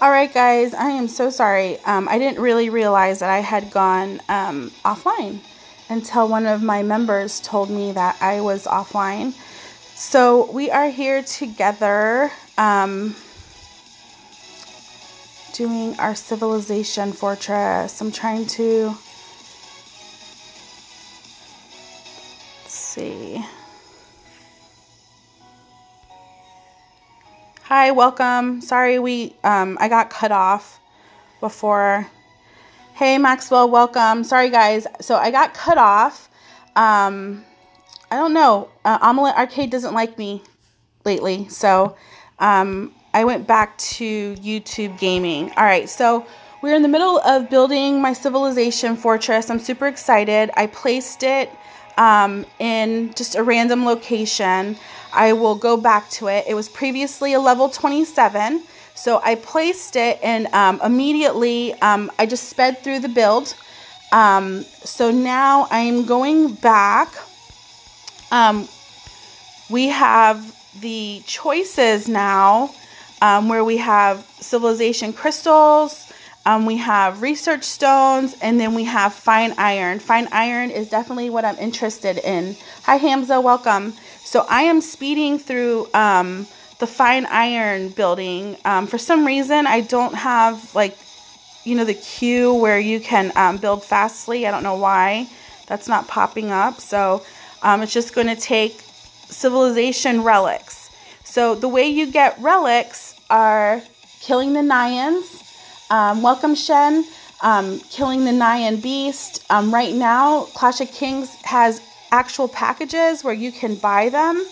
All right, guys, I am so sorry. I didn't really realize that I had gone offline until one of my members told me that I was offline. So we are here together doing our civilization fortress. I'm trying to see. Hi, welcome. Sorry I got cut off before. Hey, Maxwell, welcome. Sorry, guys. So I got cut off. I don't know. Omelette Arcade doesn't like me lately. So I went back to YouTube gaming. All right. So we're in the middle of building my civilization fortress. I'm super excited. I placed it in just a random location. I will go back to it. It was previously a level 27. So I placed it and immediately I just sped through the build. So now I'm going back. We have the choices now where we have civilization crystals, we have research stones, and then we have fine iron. Fine iron is definitely what I'm interested in. Hi, Hamza, welcome. So I am speeding through the fine iron building. For some reason, I don't have the queue where you can build fastly. I don't know why that's not popping up. So it's just going to take civilization relics. So the way you get relics are killing the Nyans. Welcome, Shen. Killing the Nyan beast. Right now, Clash of Kings has actual packages where you can buy them.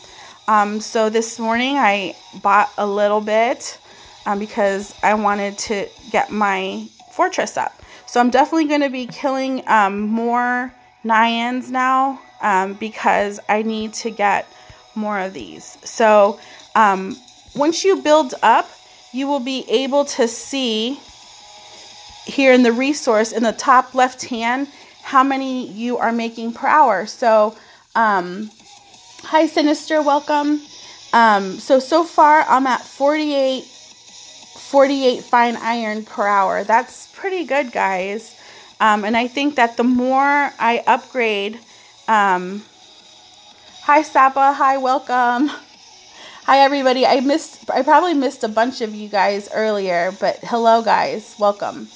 So this morning I bought a little bit because I wanted to get my fortress up. So I'm definitely going to be killing more Nyans now because I need to get more of these. So once you build up, you will be able to see here in the resource in the top left hand how many you are making per hour. So hi Sinister, welcome. So far I'm at 48 fine iron per hour. That's pretty good, guys. And I think that the more I upgrade, hi Sapa, hi, welcome. Hi everybody. I probably missed a bunch of you guys earlier, but hello guys, welcome.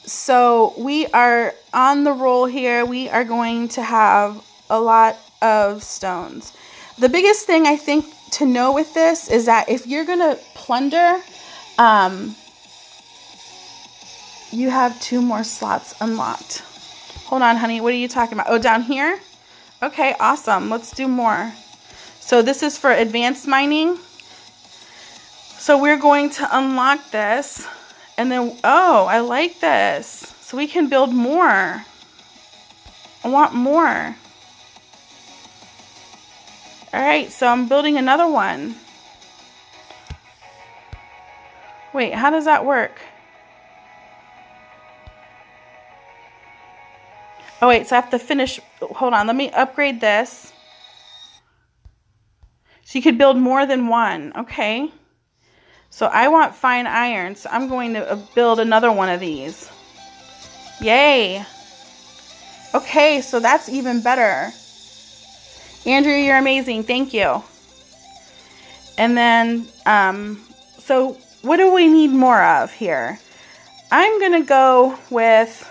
So we are on the roll here. We are going to have a lot of stones. The biggest thing I think to know with this is that if you're going to plunder, you have 2 more slots unlocked. Hold on, honey. What are you talking about? Oh, down here? Okay, awesome. Let's do more. So this is for advanced mining. So we're going to unlock this. And then, oh, I like this. So we can build more. I want more. All right, so I'm building another one. Wait, how does that work? Oh, wait, so I have to finish. Hold on, let me upgrade this. So you could build more than one. Okay. So I want fine iron, so I'm going to build another one of these. Yay. Okay, so that's even better. Andrew, you're amazing. Thank you. And then, so what do we need more of here? I'm going to go with,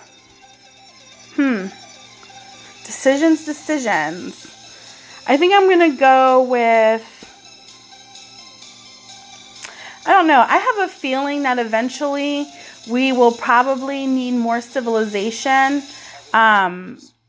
decisions. I think I'm going to go with, I don't know. I have a feeling that eventually we will probably need more civilization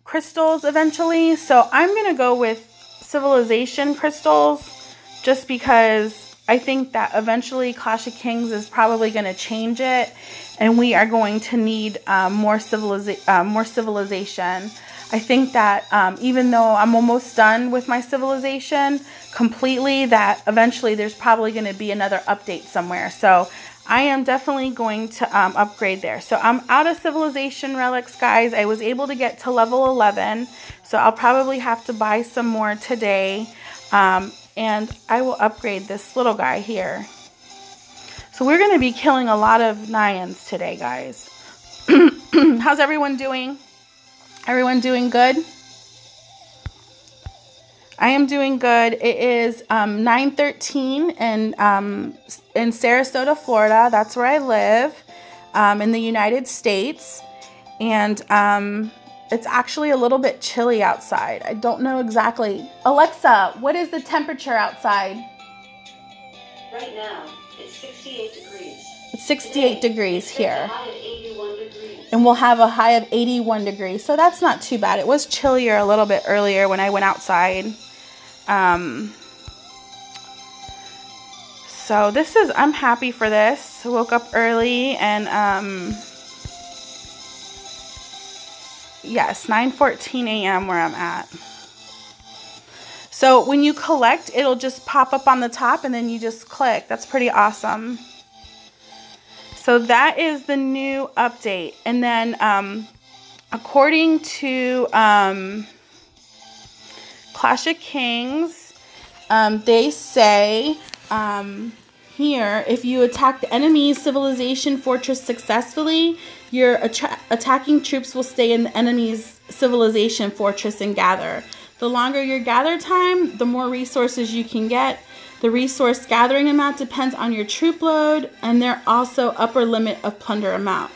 crystals eventually. So I'm going to go with civilization crystals just because I think that eventually Clash of Kings is probably going to change it and we are going to need more civilization. I think that even though I'm almost done with my civilization completely, that eventually there's probably going to be another update somewhere. So I am definitely going to upgrade there. So I'm out of civilization relics, guys. I was able to get to level 11. So I'll probably have to buy some more today. And I will upgrade this little guy here. So we're going to be killing a lot of Nayans today, guys. How's everyone doing? Everyone doing good? I am doing good. It is 9:13 in Sarasota, Florida. That's where I live, in the United States. And it's actually a little bit chilly outside. I don't know exactly. Alexa, what is the temperature outside? Right now, it's 68 degrees. It's 68 degrees here. High of 81 degrees. And we'll have a high of 81 degrees. So that's not too bad. It was chillier a little bit earlier when I went outside. So this is, I'm happy for this. I woke up early and, yes, 9:14 a.m. where I'm at. So when you collect, it'll just pop up on the top and then you just click. That's pretty awesome. So that is the new update. And then, according to, Clash of Kings, they say here, if you attack the enemy's civilization fortress successfully, your attacking troops will stay in the enemy's civilization fortress and gather. The longer your gather time, the more resources you can get. The resource gathering amount depends on your troop load, and there also upper limit of plunder amount.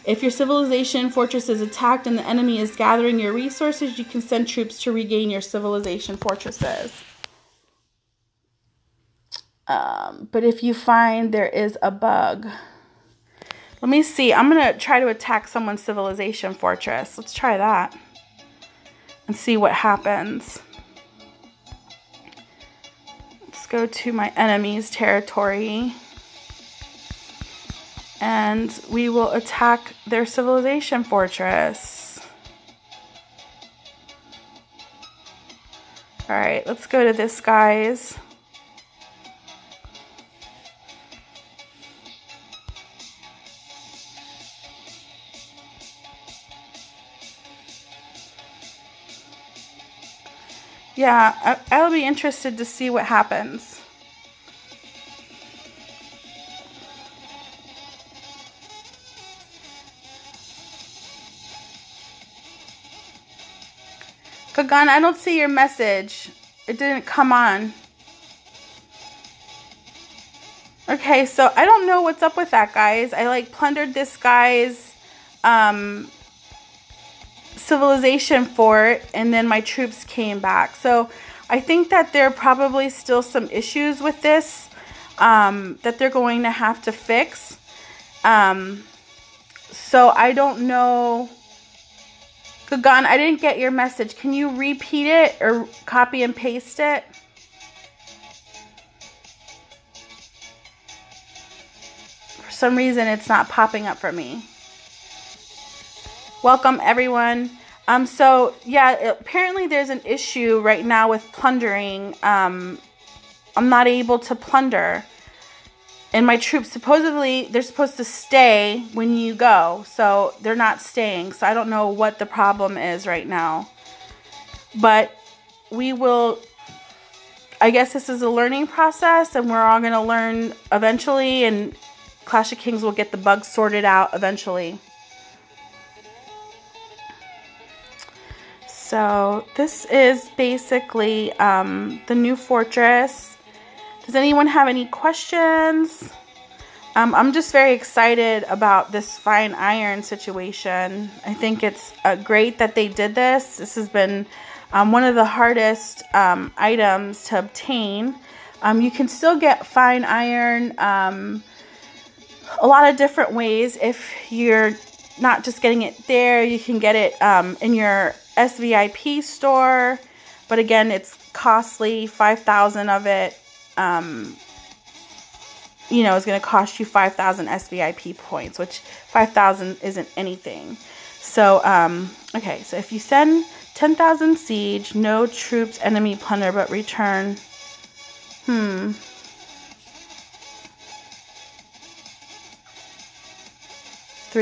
If your civilization fortress is attacked and the enemy is gathering your resources, you can send troops to regain your civilization fortresses. But if you find there is a bug, let me see. I'm going to try to attack someone's civilization fortress. Let's try that and see what happens. Let's go to my enemy's territory. And we will attack their civilization fortress. All right, let's go to this guy's. Yeah, I'll be interested to see what happens. Kagan, I don't see your message. It didn't come on. Okay, so I don't know what's up with that, guys. I like plundered this guy's civilization fort, and then my troops came back. So I think that there are probably still some issues with this that they're going to have to fix. So I don't know. Gagan, I didn't get your message. Can you repeat it or copy and paste it? For some reason, it's not popping up for me. Welcome, everyone. So, yeah, apparently there's an issue right now with plundering. I'm not able to plunder. And my troops, supposedly, they're supposed to stay when you go. So they're not staying. So I don't know what the problem is right now. But we will, I guess this is a learning process. And we're all going to learn eventually. And Clash of Kings will get the bugs sorted out eventually. So this is basically the new fortress. Does anyone have any questions? I'm just very excited about this fine iron situation. I think it's great that they did this. This has been one of the hardest items to obtain. You can still get fine iron a lot of different ways. If you're not just getting it there, you can get it in your SVIP store. But again, it's costly. 5,000 of it. You know, it's going to cost you 5,000 SVIP points, which 5,000 isn't anything. So, okay, so if you send 10,000 siege, no troops, enemy plunder, but return. 3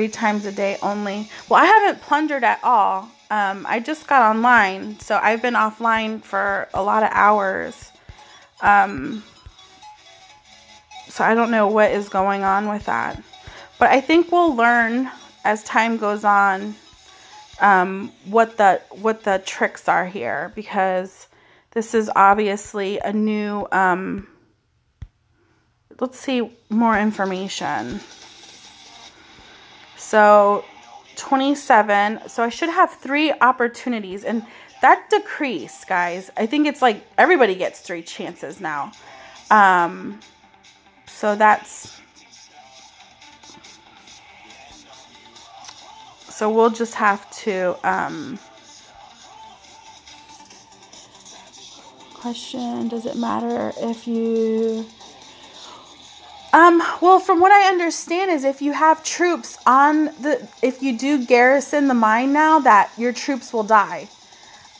times a day only. Well, I haven't plundered at all. I just got online, so I've been offline for a lot of hours. So I don't know what is going on with that. But I think we'll learn as time goes on what the tricks are here, because this is obviously a new let's see more information. So 27, so I should have 3 opportunities, and that decrease, guys, I think it's like everybody gets 3 chances now. So that's, so we'll just have to question, does it matter if you well, from what I understand is if you have troops if you do garrison the mine now, that your troops will die.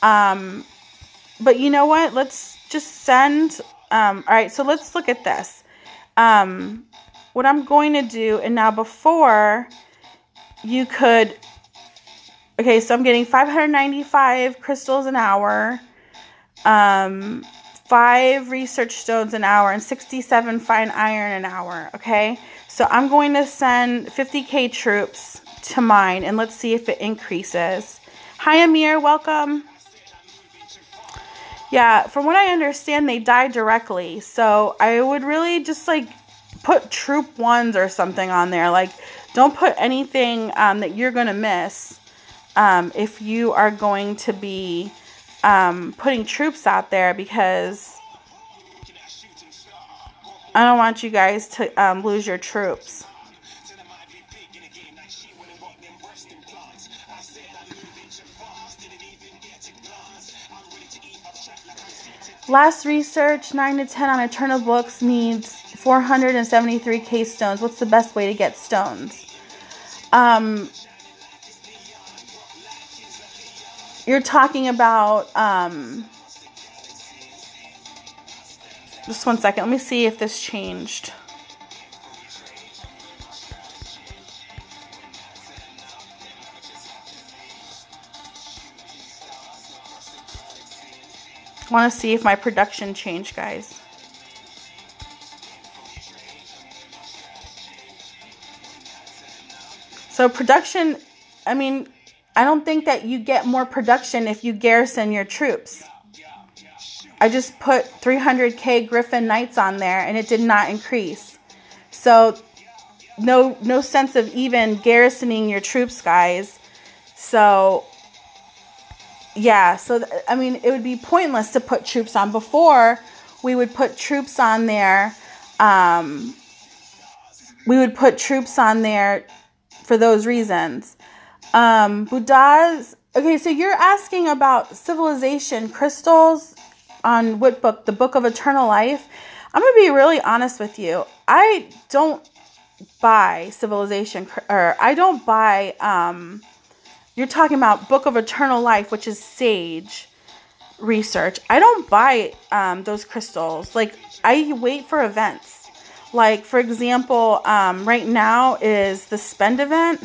But you know what? Let's just send, all right, so let's look at this. What I'm going to do, and now before you could, okay, so I'm getting 595 crystals an hour, 5 research stones an hour, and 67 fine iron an hour, okay? So I'm going to send 50k troops to mine, and let's see if it increases. Hi, Amir, welcome. Yeah, from what I understand, they die directly. So I would really just, like, put troop 1s or something on there. Like, don't put anything that you're going to miss if you are going to be putting troops out there, because I don't want you guys to lose your troops. Last research, 9 to 10 on Eternal Books needs 473k stones. What's the best way to get stones? You're talking about, just one second. Let me see if this changed. I want to see if my production changed, guys. So production, I mean, I don't think that you get more production if you garrison your troops. I just put 300k Griffin Knights on there, and it did not increase. So no sense of even garrisoning your troops, guys. So yeah, so I mean, it would be pointless to put troops on. Before, we would put troops on there. We would put troops on there for those reasons. Buddha's, okay, so you're asking about civilization crystals on what book? The Book of Eternal Life. I'm going to be really honest with you. I don't buy civilization, or I don't buy, you're talking about Book of Eternal Life, which is Sage research. I don't buy those crystals. Like, I wait for events. Like, for example, right now is the spend event,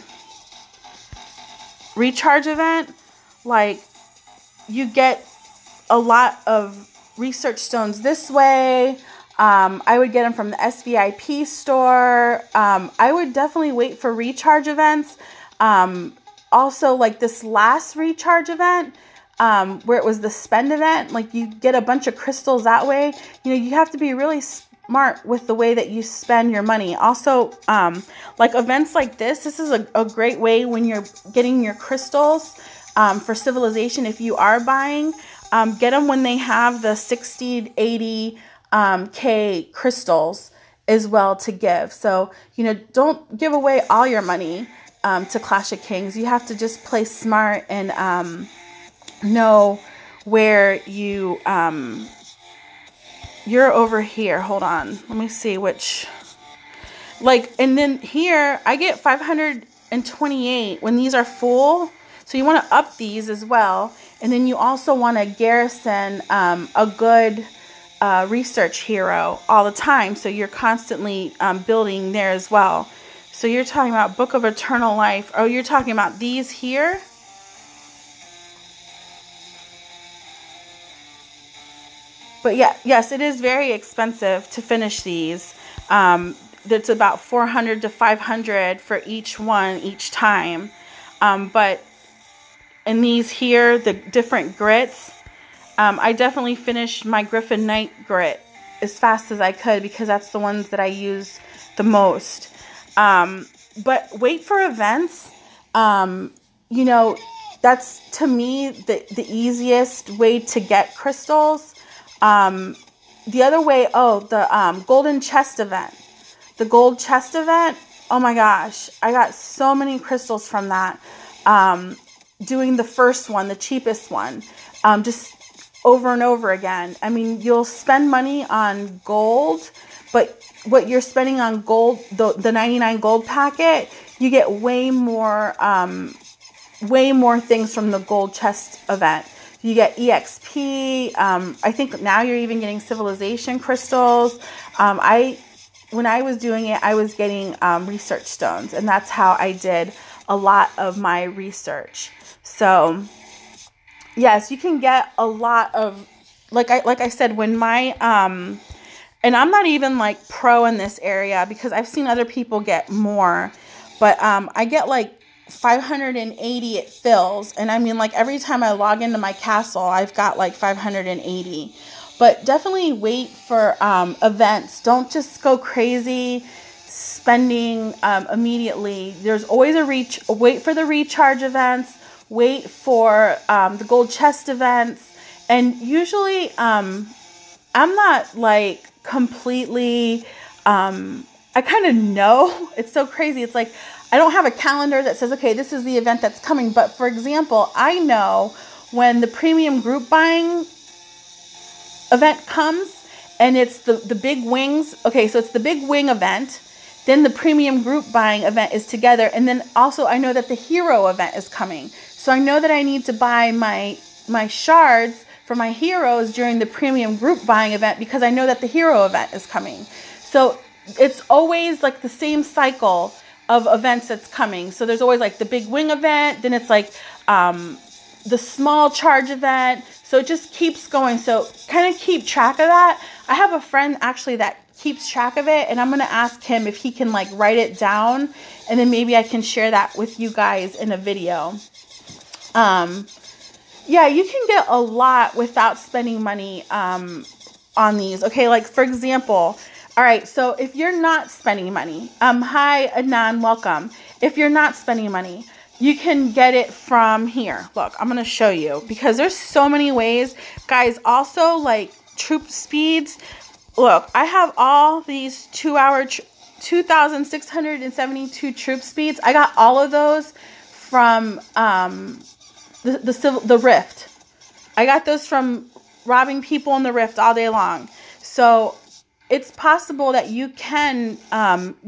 recharge event. Like, you get a lot of research stones this way. I would get them from the SVIP store. I would definitely wait for recharge events. Also, like this last recharge event, where it was the spend event, like you get a bunch of crystals that way. You know, you have to be really smart with the way that you spend your money. Also, like events like this is a great way when you're getting your crystals for civilization. If you are buying, get them when they have the 60, 80 K crystals as well to give. So, you know, don't give away all your money to Clash of Kings. You have to just play smart and know where you're over here. Hold on. Let me see which, like, and then here I get 528 when these are full. So you want to up these as well. And then you also want to garrison a good research hero all the time. So you're constantly building there as well. So you're talking about Book of Eternal Life. Oh, you're talking about these here? But yeah, yes, it is very expensive to finish these. That's about 400 to 500 for each one each time. But in these here, the different grits, I definitely finished my Griffin Knight grit as fast as I could because that's the ones that I use the most. But wait for events. That's to me the easiest way to get crystals. The other way, the golden chest event. The gold chest event, oh my gosh, I got so many crystals from that. Doing the first one, the cheapest one, just over and over again. I mean, you'll spend money on gold, but what you're spending on gold, the 99 gold packet, you get way more things from the gold chest event. You get EXP. I think now you're even getting civilization crystals. When I was doing it, I was getting research stones, and that's how I did a lot of my research. So, yes, you can get a lot of, like I said, when my, and I'm not even like pro in this area because I've seen other people get more, but I get like 580 it fills, and I mean, like every time I log into my castle, I've got like 580. But definitely wait for events. Don't just go crazy spending immediately. There's always wait for the recharge events. Wait for the gold chest events. And usually I'm not like completely, I kind of know. It's so crazy. It's like I don't have a calendar that says, okay, this is the event that's coming. But for example, I know when the premium group buying event comes and it's the big wings. Okay, so it's the big wing event. Then the premium group buying event is together. And then also I know that the hero event is coming. So I know that I need to buy my shards for my heroes during the premium group buying event because I know that the hero event is coming. So it's always like the same cycle of events that's coming. So there's always like the big wing event. Then it's like the small charge event. So it just keeps going. So kind of keep track of that. I have a friend actually that keeps track of it, and I'm going to ask him if he can like write it down, and then maybe I can share that with you guys in a video. Yeah, you can get a lot without spending money on these. Okay, like for example, all right, so if you're not spending money, hi Adnan, welcome. If you're not spending money, you can get it from here. Look, I'm going to show you because there's so many ways. Guys, also like troop speeds. Look, I have all these 2,672 troop speeds. I got all of those from the Rift. I got those from robbing people in the Rift all day long. So it's possible that you can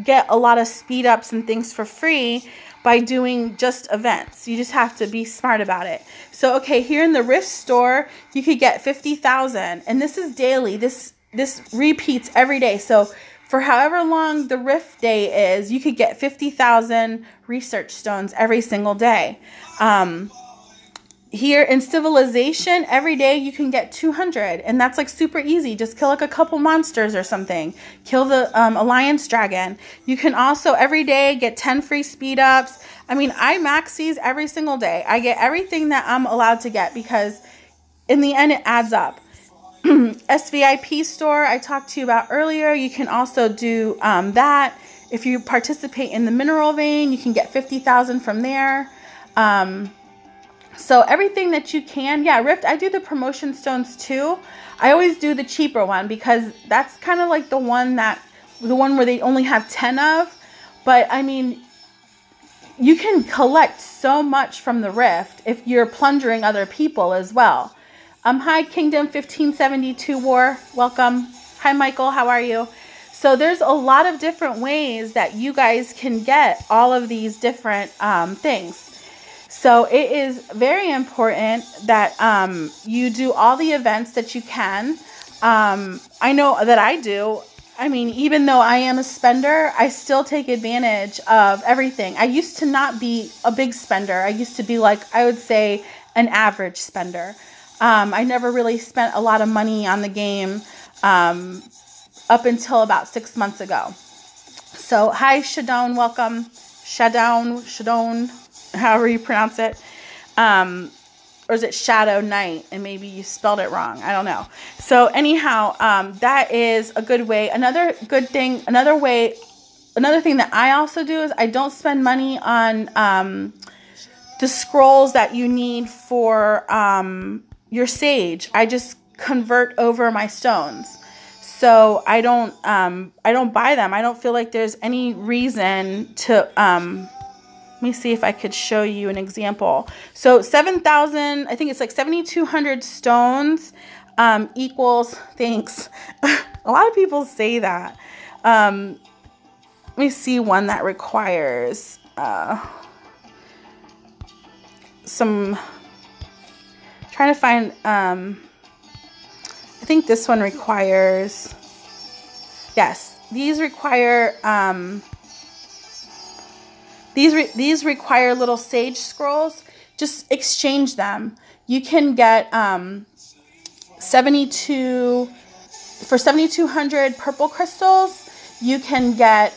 get a lot of speed ups and things for free by doing just events. You just have to be smart about it. So, okay, here in the Rift store, you could get 50,000. And this is daily. This repeats every day. So for however long the Rift day is, you could get 50,000 research stones every single day. Here in Civilization, every day you can get 200. And that's like super easy. Just kill like a couple monsters or something. Kill the Alliance Dragon. You can also every day get 10 free speed ups. I mean, I max these every single day. I get everything that I'm allowed to get because in the end it adds up. SVIP store I talked to you about earlier. You can also do that. If you participate in the mineral vein, you can get 50,000 from there. So everything that you can. Yeah, Rift, I do the promotion stones too. I always do the cheaper one because that's kind of like the one where they only have 10 of. But I mean, you can collect so much from the Rift if you're plundering other people as well. Hi, Kingdom 1572 War. Welcome. Hi, Michael. How are you? So there's a lot of different ways that you guys can get all of these different things. So it is very important that you do all the events that you can. I know that I do. I mean, even though I am a spender, I still take advantage of everything. I used to not be a big spender. I used to be like, I would say, an average spender. I never really spent a lot of money on the game. up until about 6 months ago. So hi, Shadone, welcome. Shadone, however you pronounce it. Or is it Shadow Night? And maybe you spelled it wrong. I don't know. So anyhow, that is a good way. Another thing that I also do is I don't spend money on the scrolls that you need for your sage. I just convert over my stones. So I don't buy them. I don't feel like there's any reason to let me see if I could show you an example. So 7,000, I think it's like 7,200 stones equals, thanks. A lot of people say that. Let me see one that requires trying to find, I think this one requires, yes, these require, these require little sage scrolls. Just exchange them. You can get 7,200 purple crystals. You can get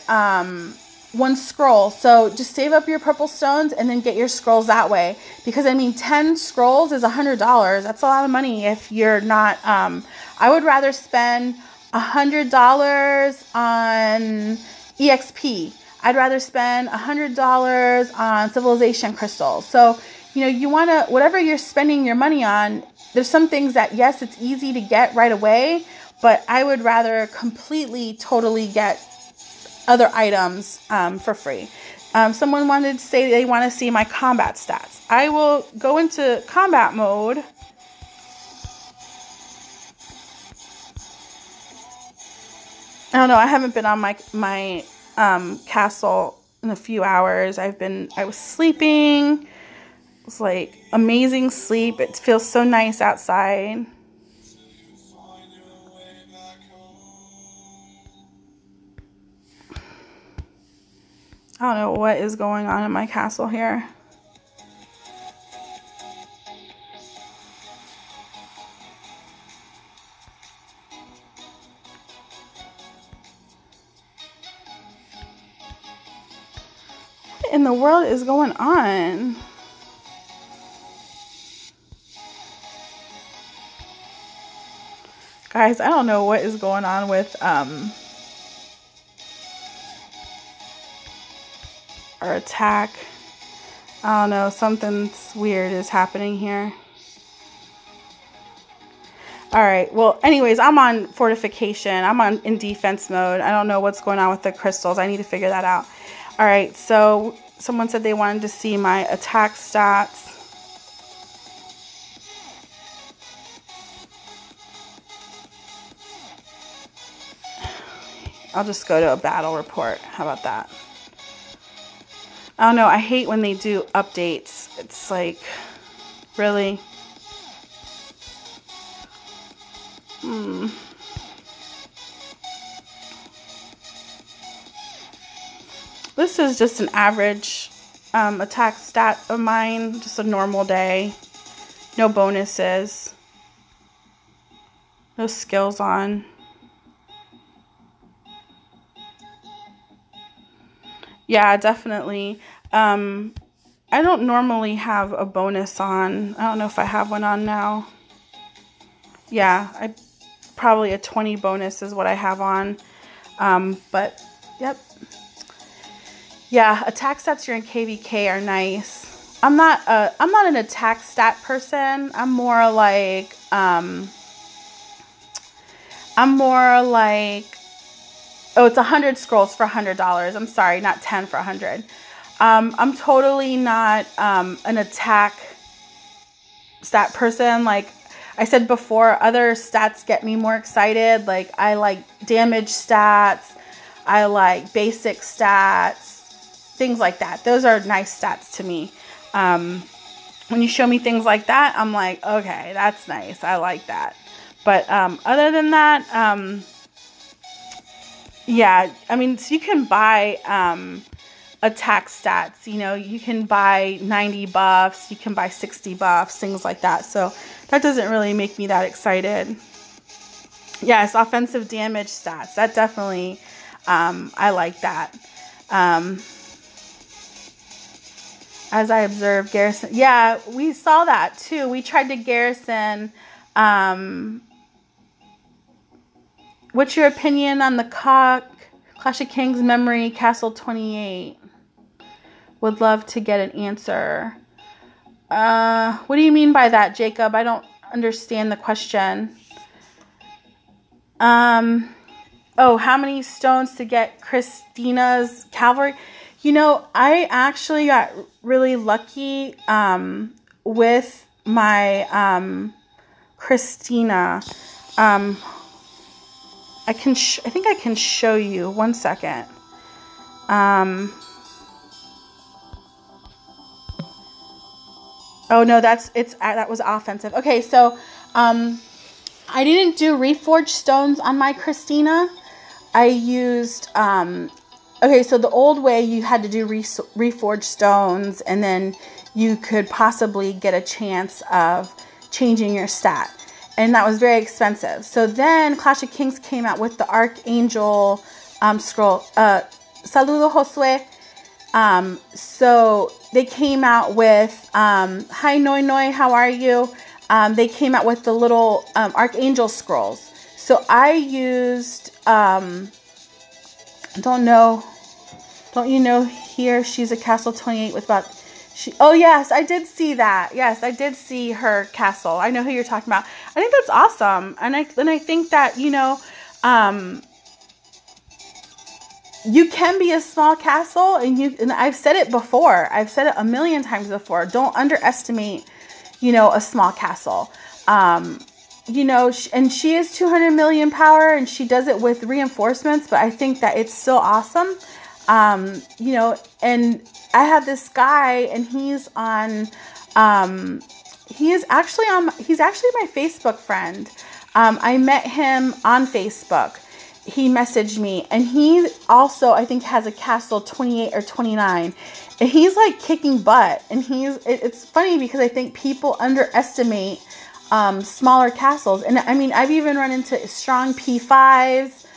one scroll. So just save up your purple stones and then get your scrolls that way. Because 10 scrolls is $100. That's a lot of money if you're not. I would rather spend $100 on EXP. I'd rather spend $100 on civilization crystals. So, you want to, whatever you're spending your money on, there's some things that, yes, it's easy to get right away, but I would rather totally get other items for free. Someone wanted to say they want to see my combat stats. I will go into combat mode. I don't know. I haven't been on my castle in a few hours. I was sleeping. It was like amazing sleep. It feels so nice outside. I don't know what is going on in my castle here. What in the world is going on? Guys, I don't know what is going on with our attack. I don't know, something's weird is happening here. Alright, well, anyways, I'm on fortification. I'm in defense mode. I don't know what's going on with the crystals. I need to figure that out. Alright, so someone said they wanted to see my attack stats. I'll just go to a battle report. How about that? I don't know. I hate when they do updates. It's like, really? This is just an average attack stat of mine. Just a normal day. No bonuses. No skills on. Yeah, definitely. I don't normally have a bonus on. I don't know if I have one on now. Yeah, probably a 20 bonus is what I have on. But, yep. Yeah, attack stats here in KVK are nice. I'm not an attack stat person. I'm more like, oh, it's 100 scrolls for $100. I'm sorry, not 10 for 100. I'm totally not an attack stat person. Like I said before, other stats get me more excited. Like I like damage stats. I like basic stats. Things like that. Those are nice stats to me. When you show me things like that, I'm like, okay, that's nice. I like that. But other than that, yeah, so you can buy attack stats. You can buy 90 buffs. You can buy 60 buffs, things like that. So that doesn't really make me that excited. Yes, offensive damage stats. That definitely, I like that. As I observed, Garrison. Yeah, we saw that too. We tried to garrison. What's your opinion on the Clash of Kings memory Castle 28? Would love to get an answer. What do you mean by that, Jacob? I don't understand the question. Oh, how many stones to get Christina's cavalry? You know, I actually got really lucky with my Christina. I think I can show you. 1 second. Oh no, that was offensive. Okay, so I didn't do reforged stones on my Christina. I used okay, so the old way you had to do reforged stones, and then you could possibly get a chance of changing your stat, and that was very expensive. So then Clash of Kings came out with the Archangel scroll. Saludo Josue. So they came out with hi Noi Noi, how are you? They came out with the little Archangel scrolls. So I used don't you know here she's a Castle 28 with about oh yes, I did see that. Yes, I did see her castle. I know who you're talking about. I think that's awesome. And I think that, you know, you can be a small castle, and I've said it before. I've said it a million times before. Don't underestimate, you know, a small castle. You know, and she is 200 million power, and she does it with reinforcements, but I think that it's still awesome. You know, and I have this guy, and he's actually my Facebook friend. I met him on Facebook. He messaged me, and he also, I think, has a Castle 28 or 29, and he's like kicking butt. And it's funny because I think people underestimate smaller castles. And I mean, I've even run into strong P5s.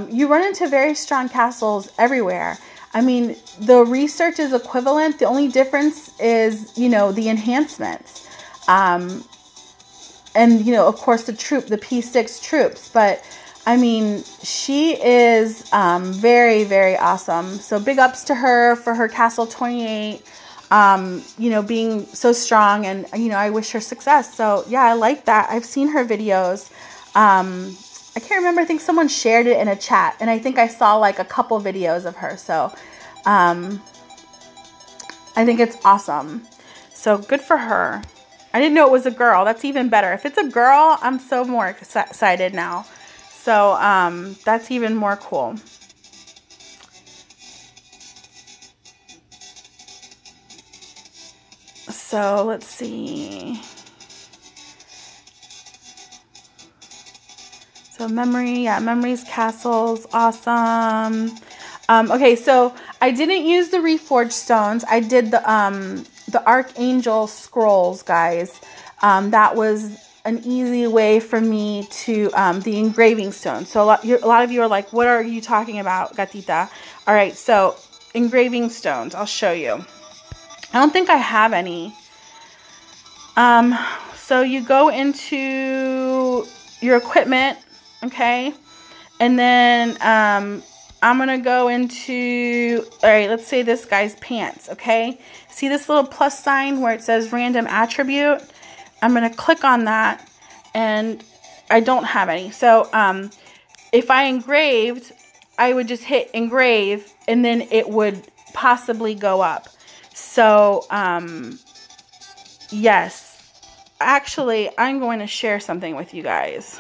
You run into very strong castles everywhere. I mean, the research is equivalent. The only difference is, you know, the enhancements. And, you know, of course, the P6 troops. But, I mean, she is very, very awesome. So big ups to her for her Castle 28, you know, being so strong. And, you know, I wish her success. So, yeah, I like that. I've seen her videos. I can't remember. I think someone shared it in a chat, and I think I saw like a couple videos of her. So, I think it's awesome. So good for her. I didn't know it was a girl. That's even better. If it's a girl, I'm so more excited now. So, that's even more cool. So let's see. So memories, castles, awesome. Okay, so I didn't use the reforged stones. I did the Archangel scrolls, guys. That was an easy way for me to the engraving stones. So a lot of you are like, what are you talking about, Gatita? All right, so engraving stones. I'll show you. I don't think I have any. So you go into your equipment. Okay, and then I'm gonna go into, all right, let's say this guy's pants. Okay, see this little plus sign where it says random attribute? I'm gonna click on that, and I don't have any. So if I engraved, I would just hit engrave, and then it would possibly go up. So yes, actually, I'm going to share something with you guys.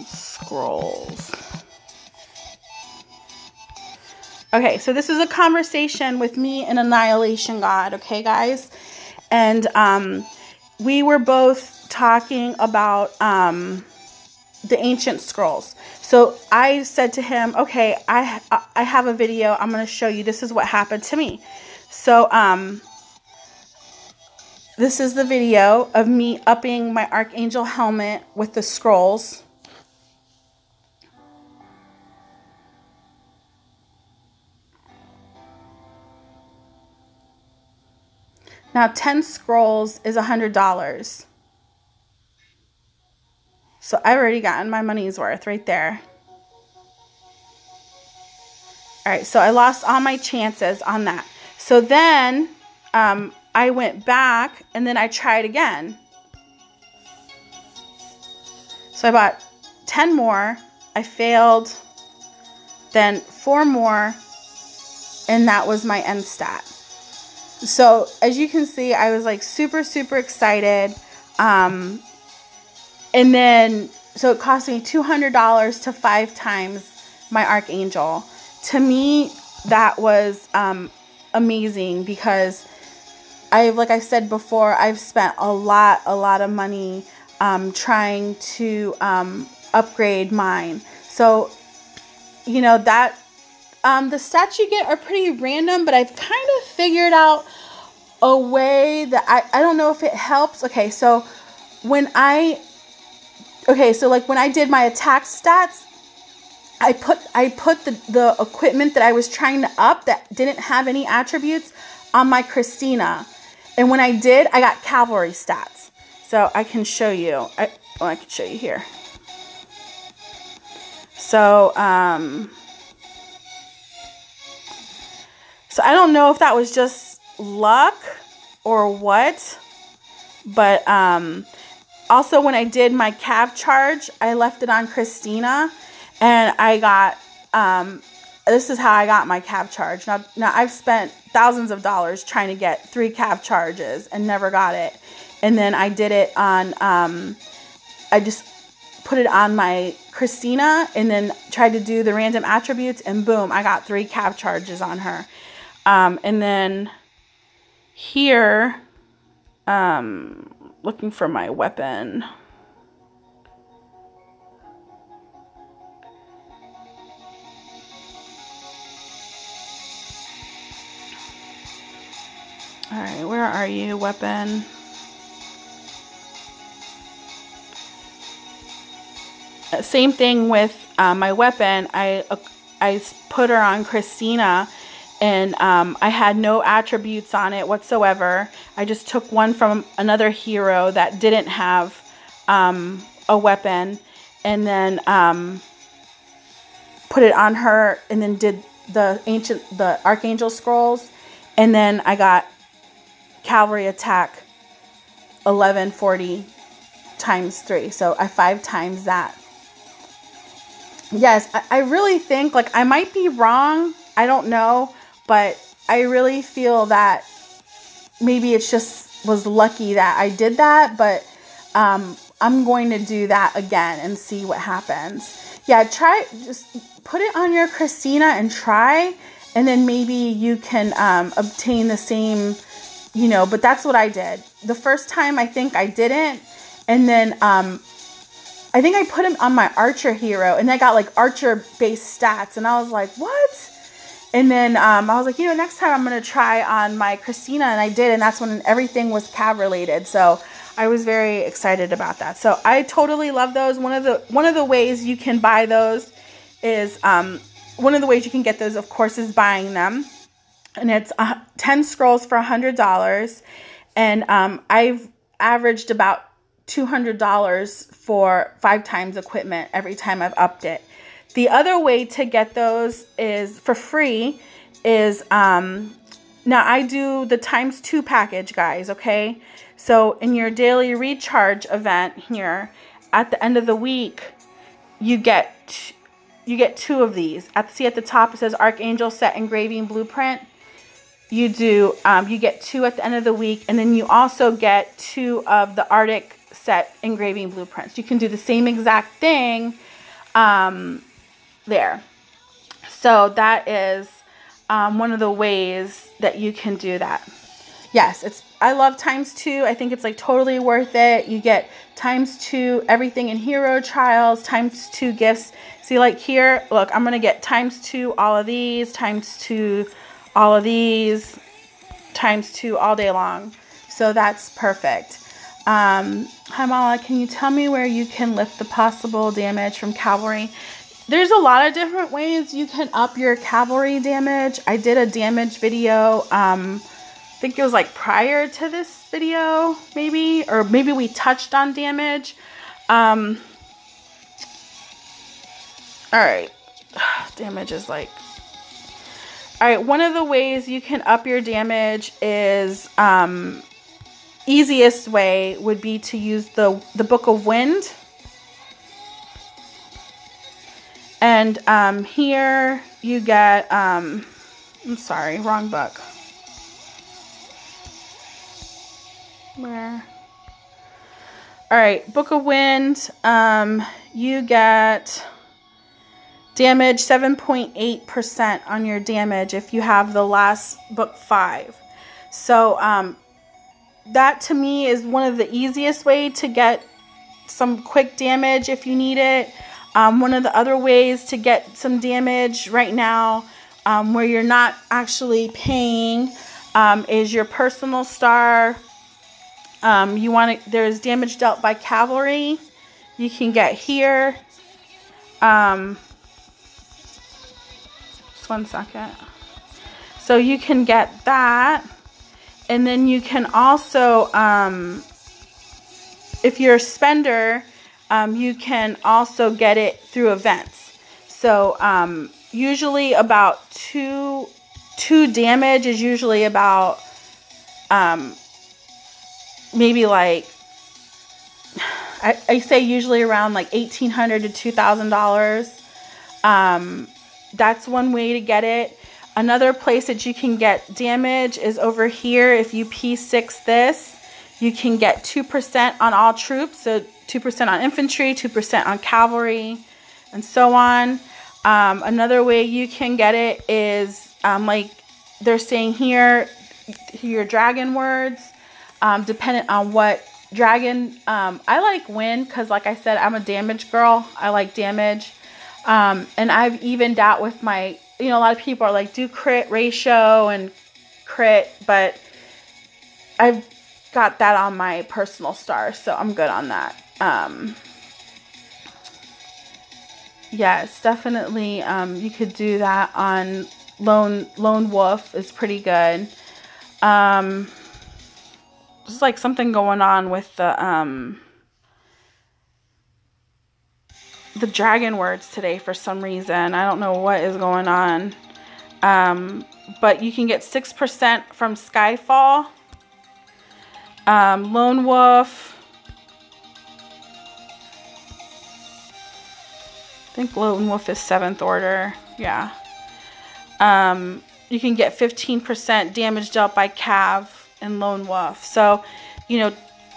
Scrolls. Okay, so this is a conversation with me and Annihilation God, okay, guys? And we were both talking about the ancient scrolls. So I said to him, okay, I have a video. I'm going to show you. This is what happened to me. So, this is the video of me upping my Archangel helmet with the scrolls. Now, 10 scrolls is $100. So I've already gotten my money's worth right there. All right, so I lost all my chances on that. So then I went back and then I tried again. So I bought 10 more. I failed. Then 4 more. And that was my end stat. So as you can see, I was like super, super excited. And then, so it cost me $200 to 5 times my Archangel. To me, that was amazing because like I said before, I've spent a lot of money trying to upgrade mine. So, you know, that the stats you get are pretty random, but I've kind of figured out a way that I don't know if it helps. Okay, so when I did my attack stats, I put the equipment that I was trying to up that didn't have any attributes on my Christina. And when I did, I got cavalry stats. So I can show you. I can show you here. So, so I don't know if that was just luck or what, but also when I did my cav charge, I left it on Christina, and I got this is how I got my cav charge. Now I've spent thousands of dollars trying to get 3 cav charges and never got it, and then I did it on I just put it on my Christina and then tried to do the random attributes, and boom, I got 3 cav charges on her. And then here, looking for my weapon. All right, where are you, weapon? Same thing with my weapon. I put her on Christina, and I had no attributes on it whatsoever. I just took one from another hero that didn't have a weapon, and then put it on her, and then did the Archangel scrolls, and then I got cavalry attack 1140 times 3. So I 5 times that. Yes, I really think, like, I might be wrong. I don't know. But I really feel that maybe it's just was lucky that I did that. But I'm going to do that again and see what happens. Yeah, just put it on your Christina and try. And then maybe you can obtain the same, you know. But that's what I did. The first time I think I didn't. And then I think I put him on my archer hero. And I got like archer-based stats. And I was like, what? And then I was like, you know, next time I'm going to try on my Christina. And I did. And that's when everything was cav related. So I was very excited about that. So I totally love those. One of the ways you can buy those is, one of the ways you can get those, of course, is buying them. And it's 10 scrolls for $100. And I've averaged about $200 for 5 times equipment every time I've upped it. The other way to get those is for free is, now I do the ×2 package, guys, okay? So in your daily recharge event here, at the end of the week, you get 2 of these. See at the top it says Archangel Set Engraving Blueprint. You get 2 at the end of the week, and then you also get 2 of the Arctic Set Engraving Blueprints. You can do the same exact thing there. So that is one of the ways that you can do that. yes, I love ×2. I think it's like totally worth it. You get ×2 everything in Hero Trials, ×2 gifts. See, like here, look, I'm going to get ×2 all of these, ×2 all of these, ×2 all day long. So that's perfect. Hi Mala, can you tell me where you can lift the possible damage from cavalry? There's a lot of different ways you can up your cavalry damage. I did a damage video, I think it was like prior to this video, maybe, or maybe we touched on damage. All right, damage is like, all right, one of the ways you can up your damage is, easiest way would be to use the Book of Wind. And here you get, I'm sorry, wrong book. Where? All right, Book of Wind, you get damage 7.8% on your damage if you have the last book 5. So that to me is one of the easiest way to get some quick damage if you need it. One of the other ways to get some damage right now, where you're not actually paying, is your personal star. There's damage dealt by cavalry. You can get here. Just 1 second. So you can get that. And then you can also, if you're a spender, you can also get it through events. So usually about two damage is usually about maybe like, I say usually around like $1,800 to $2,000. That's one way to get it. Another place that you can get damage is over here. If you P6 this, you can get 2% on all troops. So 2% on infantry, 2% on cavalry, and so on. Another way you can get it is, like they're saying here, your dragon words, dependent on what dragon. I like wind because, like I said, I'm a damage girl. I like damage. And I've evened out with my, a lot of people are like, do crit ratio and crit, but I've got that on my personal star, so I'm good on that. Yes, definitely. You could do that on Lone Wolf is pretty good. There's like something going on with the dragon words today for some reason. I don't know what is going on. But you can get 6% from Skyfall. Lone Wolf. I think Lone Wolf is 7th order. Yeah. You can get 15% damage dealt by Cav and Lone Wolf. So,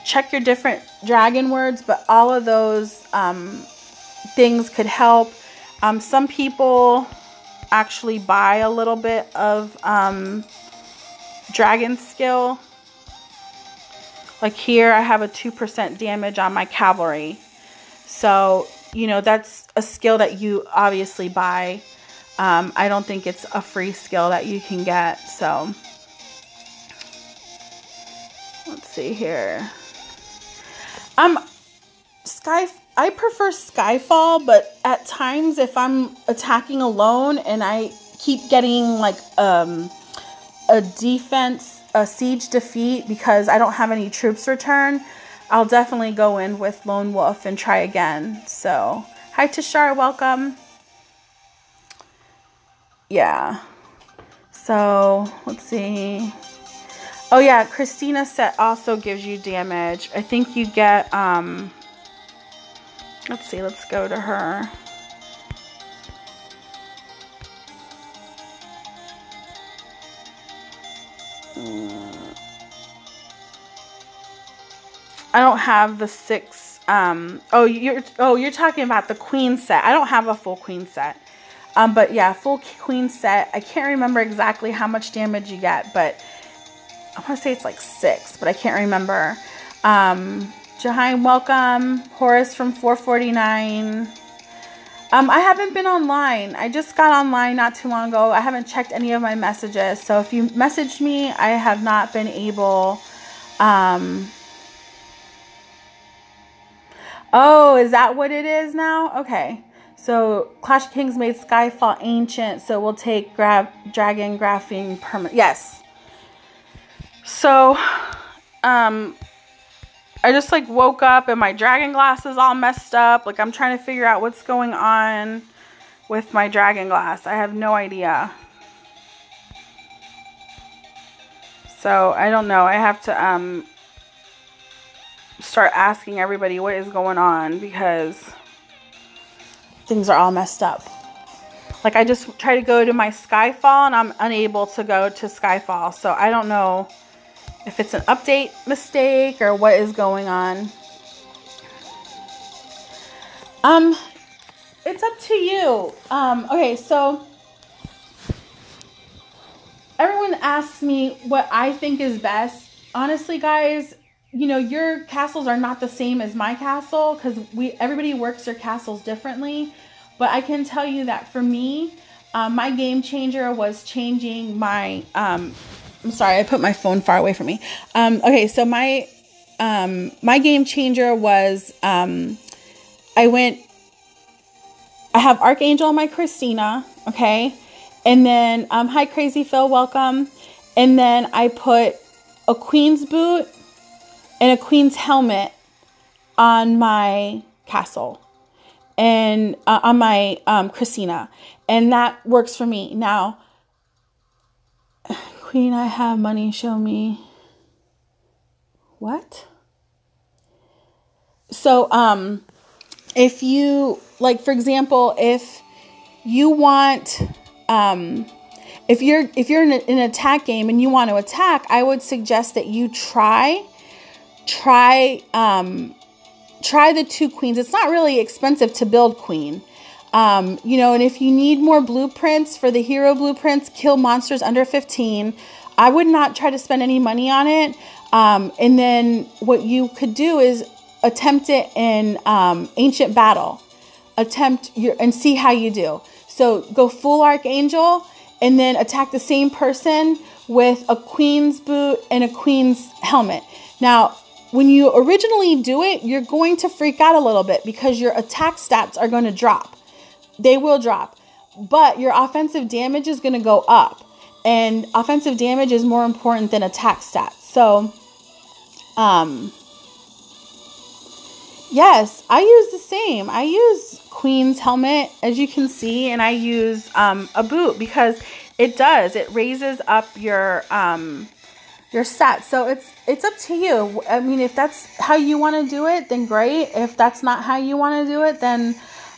check your different dragon words, but all of those things could help. Some people actually buy a little bit of dragon skill. Like here, I have a 2% damage on my cavalry. So, that's a skill that you obviously buy. I don't think it's a free skill that you can get. So, let's see here. I prefer Skyfall, but at times if I'm attacking alone and I keep getting like a siege defeat because I don't have any troops return, I'll definitely go in with Lone Wolf and try again. So, hi Tashar, welcome. Yeah. So, let's see. Oh yeah, Christina set also gives you damage. I think you get, let's see, let's go to her. I don't have the 6. You're talking about the queen set. I don't have a full queen set. But yeah, full queen set. I can't remember exactly how much damage you get, but I want to say it's like 6, but I can't remember. Jaheim, welcome. Horace from 449. I haven't been online. I just got online not too long ago. I haven't checked any of my messages. So if you messaged me, I have not been able. Oh, is that what it is now? Okay. So Clash of Kings made Skyfall ancient, so we'll take Dragon Graphing permanent. Yes. So, I just like woke up and my dragon glass is all messed up. Like I'm trying to figure out what's going on with my dragon glass. I have no idea. So I don't know. I have to start asking everybody what is going on because things are all messed up. Like I just try to go to my Skyfall and I'm unable to go to Skyfall. So I don't know if it's an update mistake or what is going on. It's up to you. Okay, so everyone asks me what I think is best. Honestly, guys, you know, your castles are not the same as my castle because everybody works their castles differently. But I can tell you that for me, my game changer was changing my I'm sorry, I put my phone far away from me. Okay, so my game changer was I have Archangel on my Christina, okay? And then hi Crazy Phil, welcome. And then I put a Queen's boot and a Queen's helmet on my castle and on my Christina. And that works for me. Now, Queen, I have money, show me. What? So, if you, like, for example, if you want, if you're in an attack game and you want to attack, I would suggest that you try the 2 queens. It's not really expensive to build queen. You know, and if you need more blueprints for the hero blueprints, kill monsters under 15. I would not try to spend any money on it. And then what you could do is attempt it in ancient battle. And see how you do. So go full Archangel and then attack the same person with a Queen's boot and a Queen's helmet. Now, when you originally do it, you're going to freak out a little bit because your attack stats are going to drop. They will drop, but your offensive damage is going to go up, and offensive damage is more important than attack stats. So, yes, I use the same. I use Queen's helmet, as you can see, and I use a boot because it raises up your stats. So it's up to you. I mean, if that's how you want to do it, then great. If that's not how you want to do it, then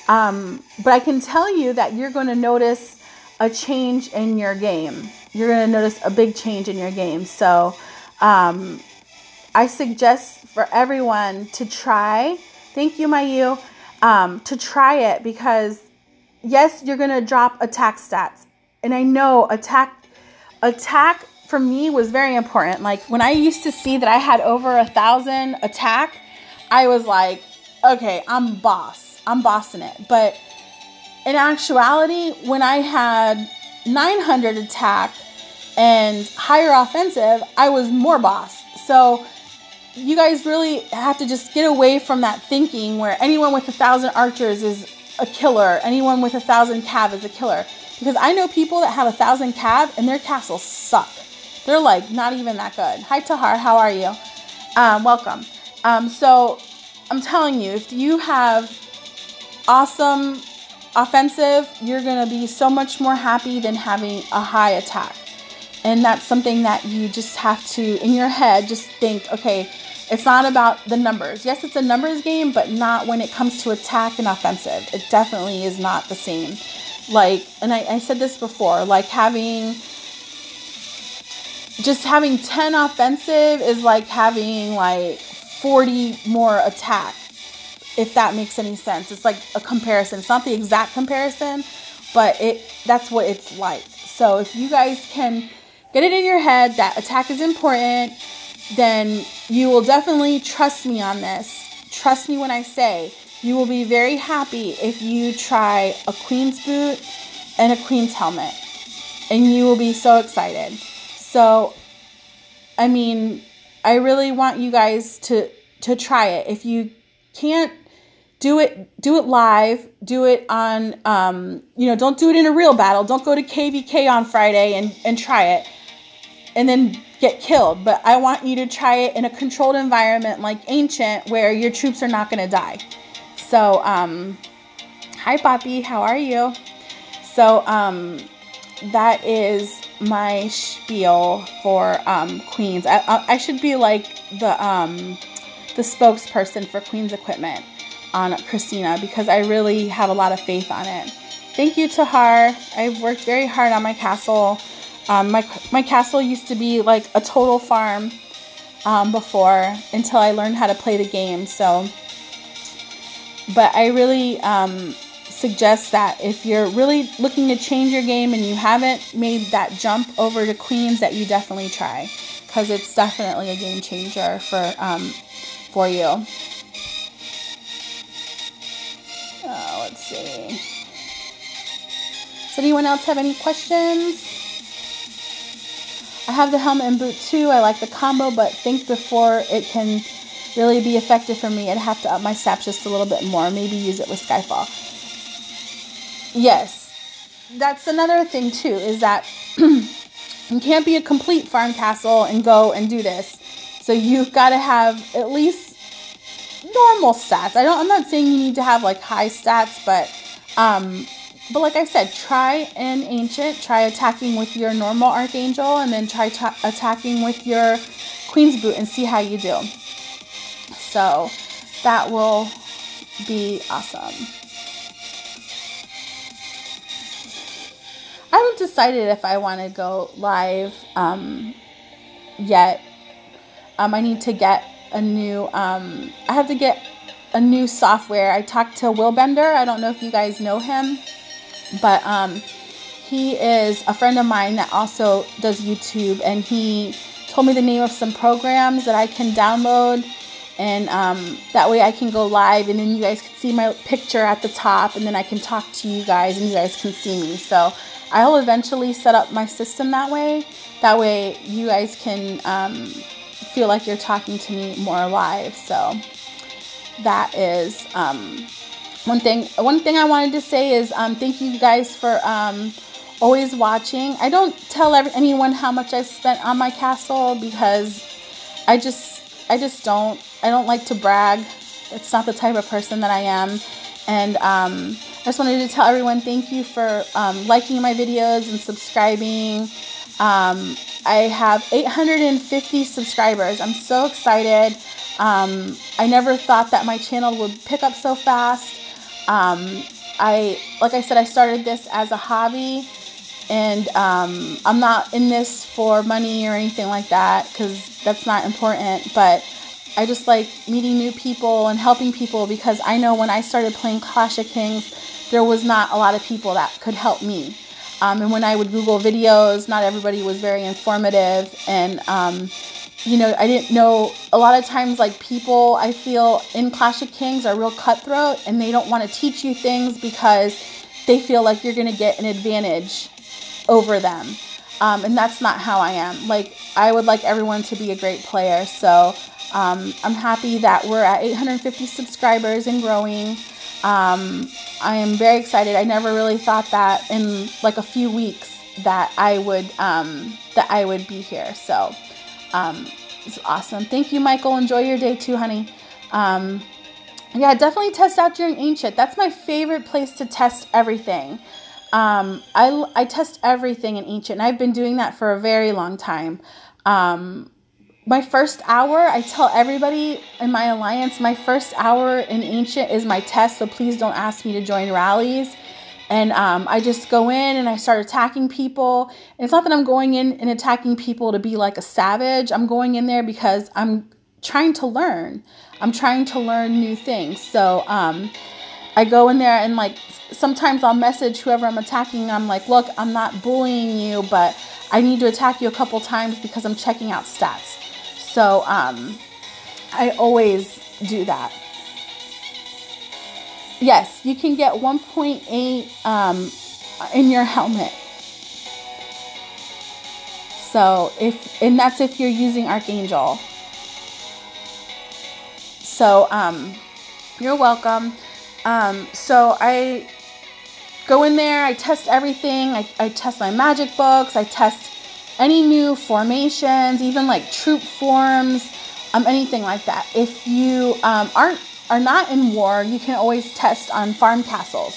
but I can tell you that you're going to notice a change in your game. You're going to notice a big change in your game. So, I suggest for everyone to try. Thank you, Mayu. To try it because yes, you're going to drop attack stats. And I know attack for me was very important. Like when I used to see that I had over 1,000 attack, I was like, okay, I'm bossing it. But in actuality, when I had 900 attack and higher offensive, I was more boss. So you guys really have to just get away from that thinking where anyone with 1,000 archers is a killer. Anyone with 1,000 cav is a killer. Because I know people that have 1,000 cav and their castles suck. They're like not even that good. Hi Tahar, how are you? Welcome. So I'm telling you, if you have awesome offensive, you're going to be so much more happy than having a high attack. And that's something that you just have to, in your head, just think, okay, it's not about the numbers. Yes, it's a numbers game, but not when it comes to attack and offensive. It definitely is not the same. Like, and I said this before, like having 10 offensive is like having like 40 more attack. If that makes any sense. It's like a comparison. It's not the exact comparison, but that's what it's like. So if you guys can get it in your head that attack is important, then you will definitely trust me on this. Trust me when I say you will be very happy if you try a Queen's boot and a Queen's helmet. And you will be so excited. So, I mean, I really want you guys to try it. If you can't do it live. Do it on, don't do it in a real battle. Don't go to KVK on Friday and try it and then get killed. But I want you to try it in a controlled environment like Ancient, where your troops are not going to die. So, hi, Poppy. How are you? So, that is my spiel for Queens. I should be like the spokesperson for Queens equipment on Christina, because I really have a lot of faith on it. Thank you, Tahar. I've worked very hard on my castle. My castle used to be like a total farm before, until I learned how to play the game. So, but I really suggest that if you're really looking to change your game and you haven't made that jump over to Queens, that you definitely try, because it's definitely a game changer for you. Let's see. Does anyone else have any questions? I have the helmet and boot too. I like the combo, but think before it can really be effective for me, I'd have to up my stats just a little bit more. Maybe use it with Skyfall. Yes, that's another thing too, is that you can't be a complete farm castle and go and do this. So you've got to have at least normal stats. I'm not saying you need to have like high stats, but like I said, try an Ancient, try attacking with your normal Archangel, and then try attacking with your Queen's boot and see how you do. So that will be awesome. I haven't decided if I want to go live yet. I need to get a new, I have to get a new software. I talked to Will Bender. I don't know if you guys know him, but he is a friend of mine that also does YouTube, and he told me the name of some programs that I can download, and that way I can go live, and then you guys can see my picture at the top, and then I can talk to you guys, and you guys can see me. So I'll eventually set up my system that way. That way you guys can feel like you're talking to me more live. So that is one thing I wanted to say is thank you guys for always watching. I don't tell anyone how much I spent on my castle, because I don't like to brag. It's not the type of person that I am. And I just wanted to tell everyone thank you for liking my videos and subscribing. I have 850 subscribers. I'm so excited. I never thought that my channel would pick up so fast. Like I said, I started this as a hobby, and I'm not in this for money or anything like that, because that's not important. But I just like meeting new people and helping people, because I know when I started playing Clash of Kings, there was not a lot of people that could help me. And when I would Google videos, not everybody was very informative. And, I didn't know, a lot of times, like, people, I feel, in Clash of Kings are real cutthroat, and they don't want to teach you things because they feel like you're going to get an advantage over them. And that's not how I am. Like, I would like everyone to be a great player. So I'm happy that we're at 850 subscribers and growing. I am very excited. I never really thought that in like a few weeks that I would be here. So it's awesome. Thank you, Michael. Enjoy your day too, honey. Yeah, definitely test out during Ancient. That's my favorite place to test everything. I test everything in Ancient, and I've been doing that for a very long time. My first hour, I tell everybody in my alliance, my first hour in Ancient is my test, so please don't ask me to join rallies. And I just go in and I start attacking people. And it's not that I'm going in and attacking people to be like a savage. I'm going in there because I'm trying to learn. I'm trying to learn new things. So I go in there and, like, sometimes I'll message whoever I'm attacking. I'm like, look, I'm not bullying you, but I need to attack you a couple times because I'm checking out stats. So I always do that. Yes, you can get 1.8 in your helmet. So and that's if you're using Archangel. So you're welcome. So I go in there, I test everything. I test my magic books. I test any new formations, even like troop forms, anything like that. If you are not in war, you can always test on farm castles.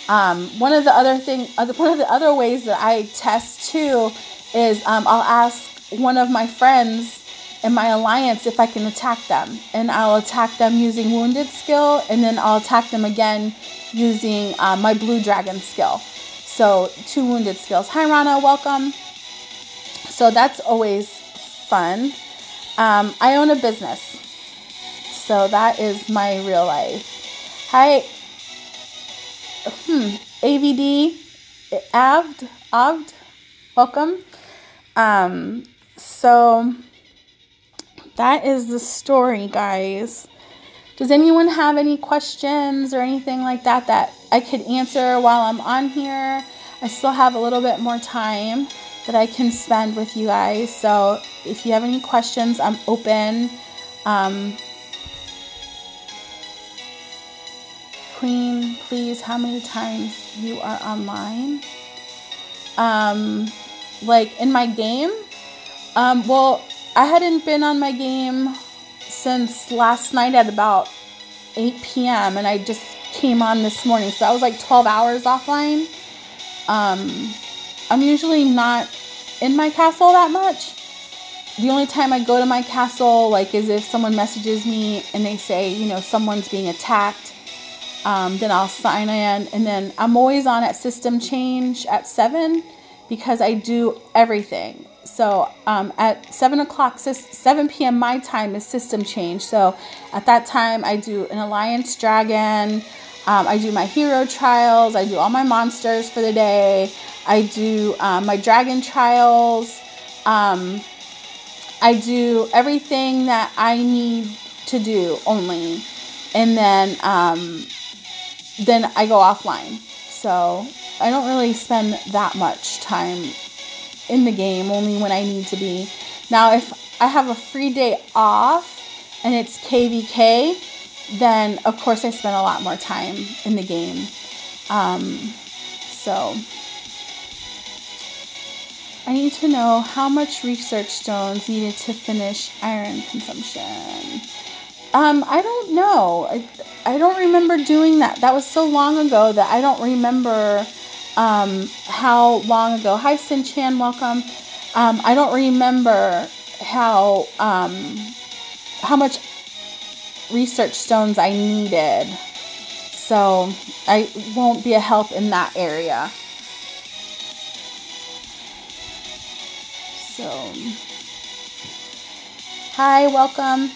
One of the other ways that I test too is I'll ask one of my friends in my alliance if I can attack them, and I'll attack them using wounded skill, and then I'll attack them again using my blue dragon skill. So 2 wounded skills. Hi Rana, welcome. So that's always fun. I own a business, so that is my real life. Hi AVD Avd, welcome. So that is the story, guys. Does anyone have any questions or anything like that I could answer while I'm on here? I still have a little bit more time that I can spend with you guys. So if you have any questions, I'm open. Queen, please, how many times you are online? Like in my game? Well, I hadn't been on my game since last night at about 8 p.m. and I just came on this morning. So I was like 12 hours offline. I'm usually not in my castle that much. The only time I go to my castle is if someone messages me and they say, someone's being attacked. Then I'll sign in, and then I'm always on at system change at 7 because I do everything. So at 7 p.m. my time is system change. So at that time I do an Alliance Dragon. I do my hero trials. I do all my monsters for the day. I do my dragon trials. I do everything that I need to do only. And then I go offline. So I don't really spend that much time in the game, only when I need to be. Now, if I have a free day off and it's KVK, then of course I spend a lot more time in the game. So I need to know how much research stones needed to finish iron consumption. I don't know. I don't remember doing that. That was so long ago that I don't remember how long ago. Hi, Sin-Chan, welcome. I don't remember how much research stones I needed. So I won't be a help in that area. So, hi, welcome.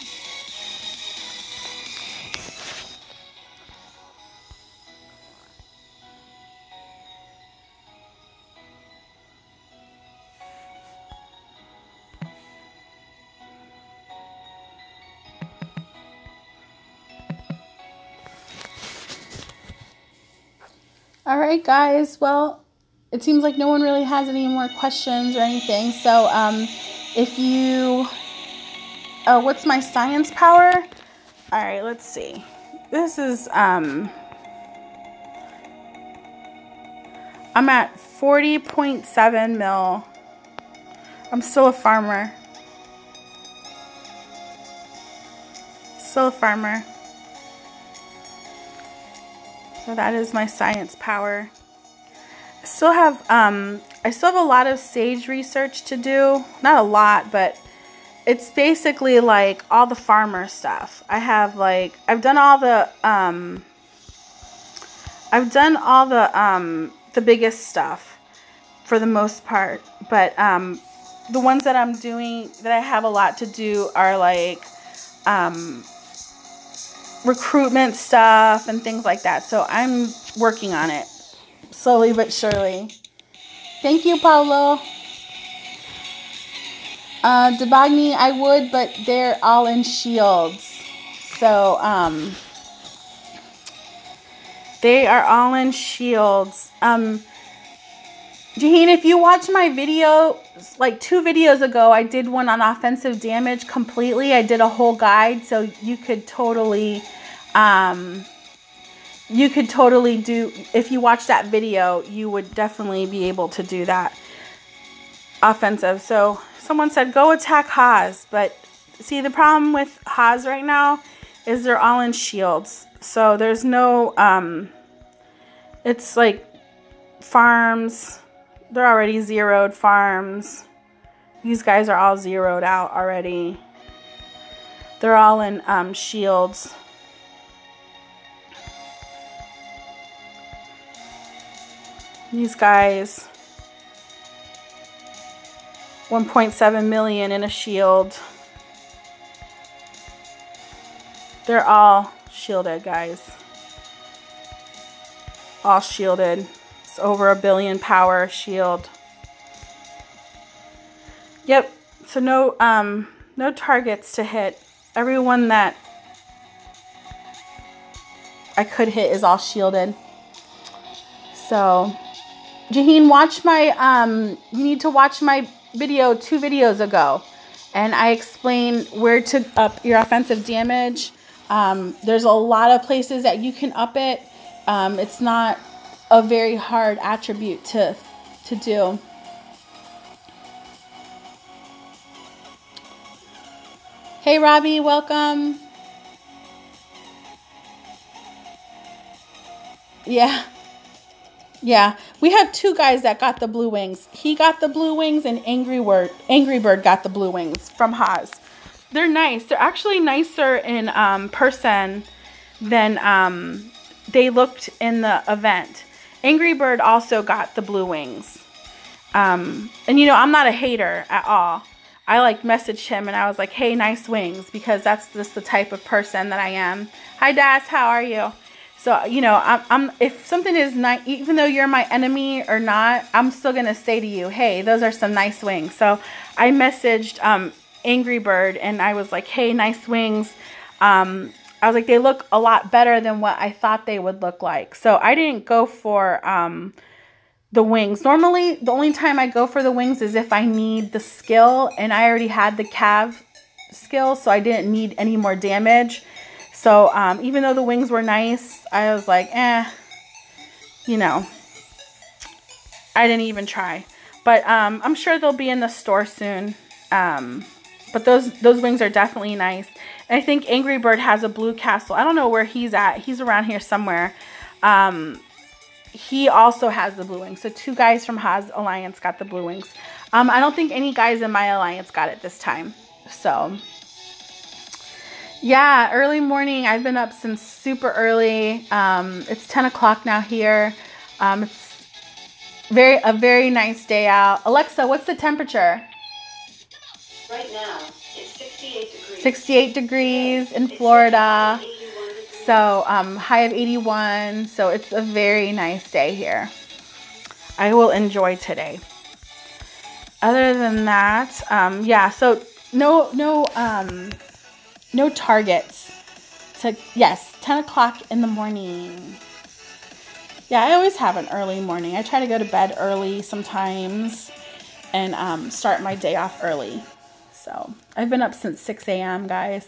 All right, guys. Well, it seems like no one really has any more questions or anything. So, if you... what's my science power? All right, let's see. This is... I'm at 40.7 mil. I'm still a farmer. So that is my science power. I still have a lot of sage research to do. Not a lot, but it's basically like all the farmer stuff. I've done all the biggest stuff for the most part. But the ones that I'm doing that I have a lot to do are like recruitment stuff and things like that. So I'm working on it slowly but surely. Thank you, Paulo. Debogni, I would, but they're all in shields. So, they are all in shields. Jaheen, if you watch my video, like 2 videos ago, I did one on offensive damage completely. I did a whole guide, so you could totally do, if you watch that video, you would definitely be able to do that offensive. So someone said, go attack Haas. But see, the problem with Haas right now is they're all in shields. So there's no, it's like farms. They're already zeroed farms. These guys are all zeroed out already. They're all in shields. These guys, 1.7 million in a shield. They're all shielded, guys. All shielded. It's over 1 billion power shield. Yep. So no targets to hit. Everyone that I could hit is all shielded. So, Jaheen, watch my you need to watch my video 2 videos ago, and I explain where to up your offensive damage. There's a lot of places that you can up it. It's not a very hard attribute to do. Hey Robbie, welcome. Yeah. We have 2 guys that got the blue wings. He got the blue wings, and Angry Bird got the blue wings from Haas. They're nice. They're actually nicer in person than they looked in the event. Angry Bird also got the blue wings. And you know, I'm not a hater at all. I like messaged him and I was like, hey, nice wings, because that's just the type of person that I am. Hi Das, how are you? So, you know, I'm if something is nice, even though you're my enemy or not, I'm still going to say to you, hey, those are some nice wings. So I messaged Angry Bird and I was like, hey, nice wings. I was like, they look a lot better than what I thought they would look like. So I didn't go for the wings. Normally, the only time I go for the wings is if I need the skill, and I already had the Cav skill, so I didn't need any more damage. So even though the wings were nice, I was like, you know, I didn't even try. But I'm sure they'll be in the store soon. But those wings are definitely nice. And I think Angry Bird has a blue castle. I don't know where he's at. He's around here somewhere. He also has the blue wings. So 2 guys from Haas Alliance got the blue wings. I don't think any guys in my alliance got it this time. So, yeah, early morning. I've been up since super early. It's 10 o'clock now here. It's a very nice day out. Alexa, what's the temperature? Right now, it's 68 degrees. 68 degrees in Florida. So, high of 81. So, it's a very nice day here. I will enjoy today. Other than that, yeah, so no targets. Yes, 10 o'clock in the morning. Yeah, I always have an early morning. I try to go to bed early sometimes and start my day off early. So, I've been up since 6 a.m., guys.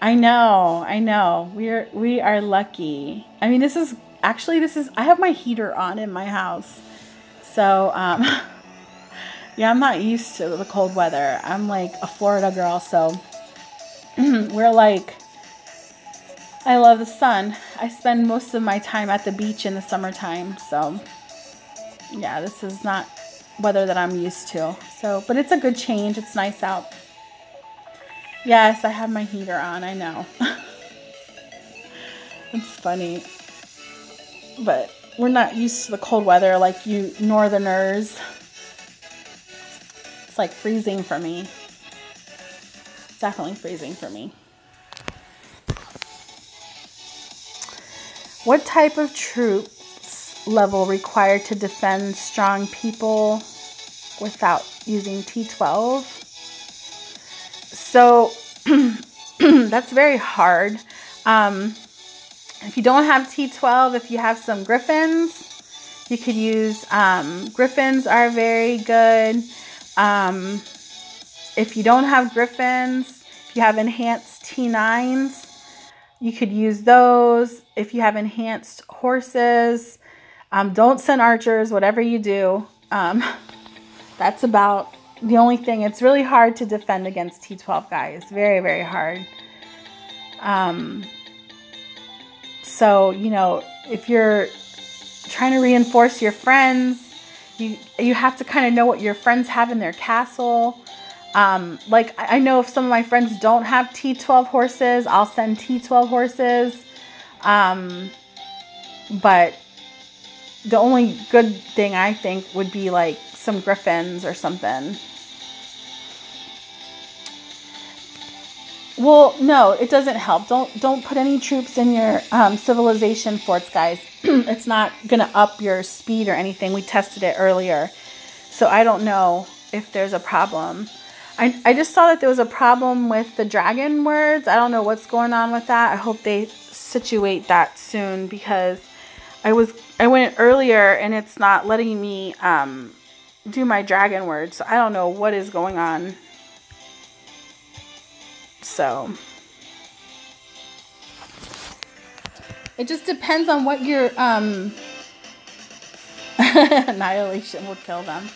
I know. We are lucky. I mean, this is I have my heater on in my house. So, yeah, I'm not used to the cold weather. I'm like a Florida girl, so we're like, I love the sun. I spend most of my time at the beach in the summertime. So, yeah, this is not weather that I'm used to. So, but it's a good change. It's nice out. Yes, I have my heater on. I know. It's funny. But we're not used to the cold weather like you northerners. It's like freezing for me. It's definitely freezing for me. What type of troops level required to defend strong people? without using T12. So that's very hard. If you don't have T12, if you have some Griffins, you could use, Griffins are very good. If you don't have Griffins, if you have enhanced T9s, you could use those. If you have enhanced horses, don't send archers, whatever you do. That's about the only thing. It's really hard to defend against T12 guys. Very, very hard. So, you know, if you're trying to reinforce your friends, you have to kind of know what your friends have in their castle. Like, I know if some of my friends don't have T12 horses, I'll send T12 horses. But the only good thing I think would be like some Griffins or something. Well, no, it doesn't help. Don't put any troops in your civilization forts, guys. It's not going to up your speed or anything. We tested it earlier. So I don't know if there's a problem. I just saw that there was a problem with the dragon words. I don't know what's going on with that. I hope they situate that soon, because I went earlier and it's not letting me do my dragon words. So I don't know what is going on. So it just depends on what your annihilation will kill them.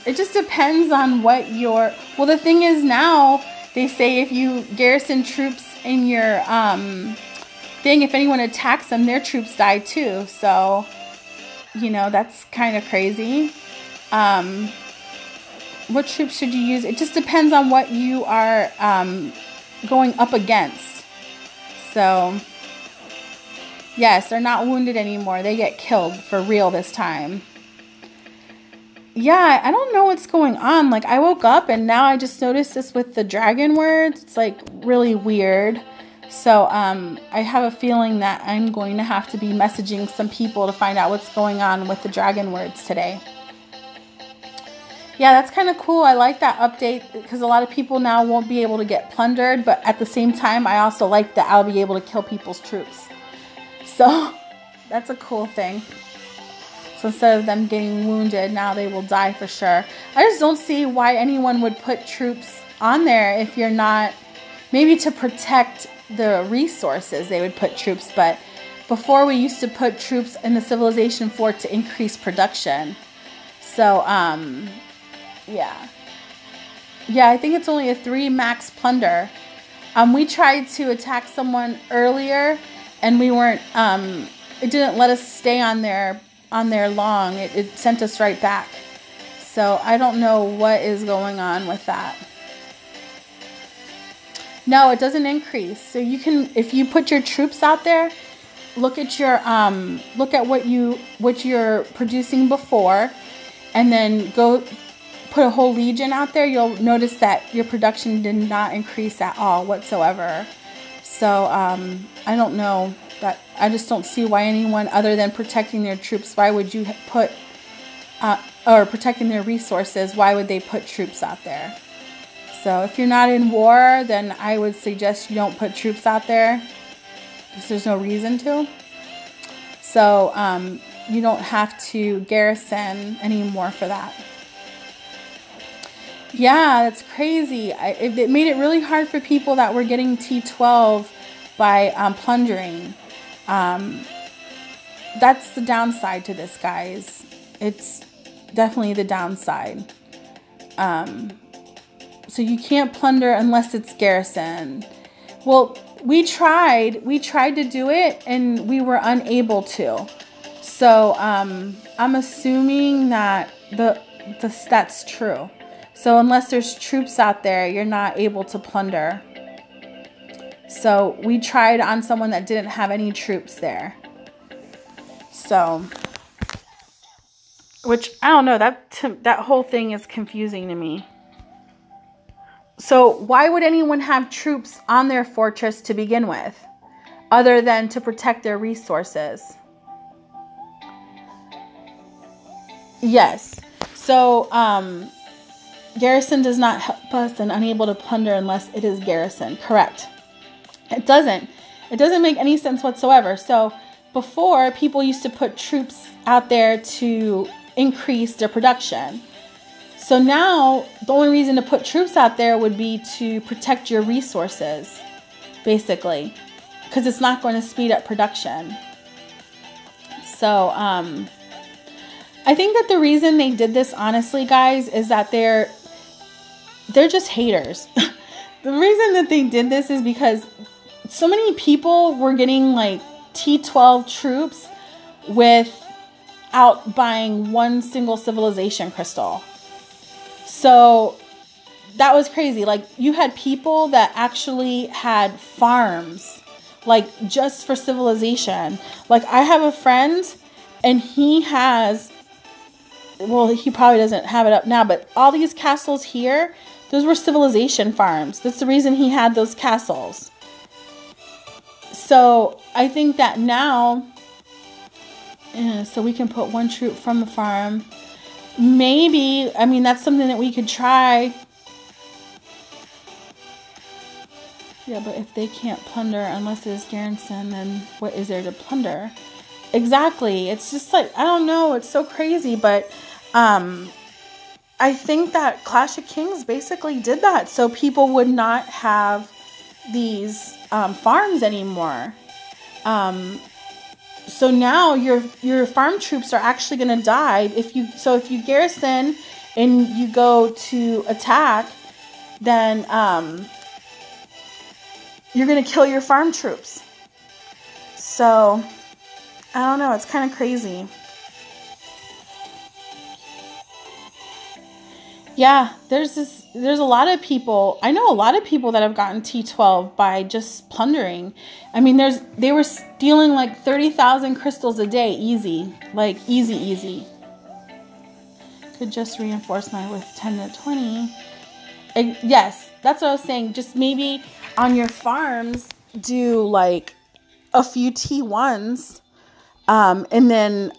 It just depends on what your, well, the thing is now they say if you garrison troops in your thing, if anyone attacks them, their troops die too. So, you know, that's kind of crazy. What troops should you use? It just depends on what you are going up against. So, yes, they're not wounded anymore. They get killed for real this time. Yeah, I don't know what's going on. Like, I woke up and now I just noticed this with the dragon words. It's like really weird. So, I have a feeling that I'm going to have to be messaging some people to find out what's going on with the dragon words today. Yeah, that's kind of cool. I like that update because a lot of people now won't be able to get plundered. But at the same time, I also like that I'll be able to kill people's troops. So that's a cool thing. So instead of them getting wounded, now they will die for sure. I just don't see why anyone would put troops on there if you're not, maybe to protect the resources they would put troops. But before we used to put troops in the civilization fort to increase production. So, yeah, I think it's only a 3 max plunder. We tried to attack someone earlier, and we weren't. It didn't let us stay on there long. It sent us right back. So I don't know what is going on with that. No, it doesn't increase. So you can, if you put your troops out there, look at your look at what you're producing before, and then go put a whole legion out there, you'll notice that your production did not increase at all whatsoever. So I don't know, that I just don't see why anyone other than protecting their troops, why would you put or protecting their resources, why would they put troops out there? So if you're not in war, then I would suggest you don't put troops out there because there's no reason to. So you don't have to garrison anymore for that. Yeah, that's crazy. It made it really hard for people that were getting T12 by plundering. That's the downside to this, guys. It's definitely the downside. So you can't plunder unless it's garrison. Well, we tried to do it and we were unable to. So I'm assuming that that's true. So unless there's troops out there, you're not able to plunder. So we tried on someone that didn't have any troops there. So, which I don't know, that whole thing is confusing to me. So why would anyone have troops on their fortress to begin with, other than to protect their resources? Yes. So, garrison does not help us and unable to plunder unless it is garrison. Correct. It doesn't make any sense whatsoever. So before, people used to put troops out there to increase their production. So now the only reason to put troops out there would be to protect your resources, basically, because it's not going to speed up production. So, I think that the reason they did this, honestly, guys, is that they're just haters. The reason that they did this is because so many people were getting like T12 troops without buying one single civilization crystal. So that was crazy. Like, you had people that actually had farms, like, just for civilization. Like, I have a friend, and he has, well, he probably doesn't have it up now, but all these castles here, those were civilization farms. That's the reason he had those castles. So I think that now, so we can put one troop from the farm. Maybe, I mean, that's something that we could try. Yeah, but if they can't plunder unless it is garrison, then what is there to plunder? Exactly. It's just like, I don't know. It's so crazy. But I think that Clash of Kings basically did that. So people would not have these farms anymore. So now your farm troops are actually going to die. If you garrison and you go to attack, then you're going to kill your farm troops. So I don't know. It's kind of crazy. Yeah, there's a lot of people. I know a lot of people that have gotten T12 by just plundering. I mean, they were stealing like 30,000 crystals a day, easy, like easy. Could just reinforce my with 10 to 20. Yes, that's what I was saying. Just maybe on your farms, do like a few T1s, and then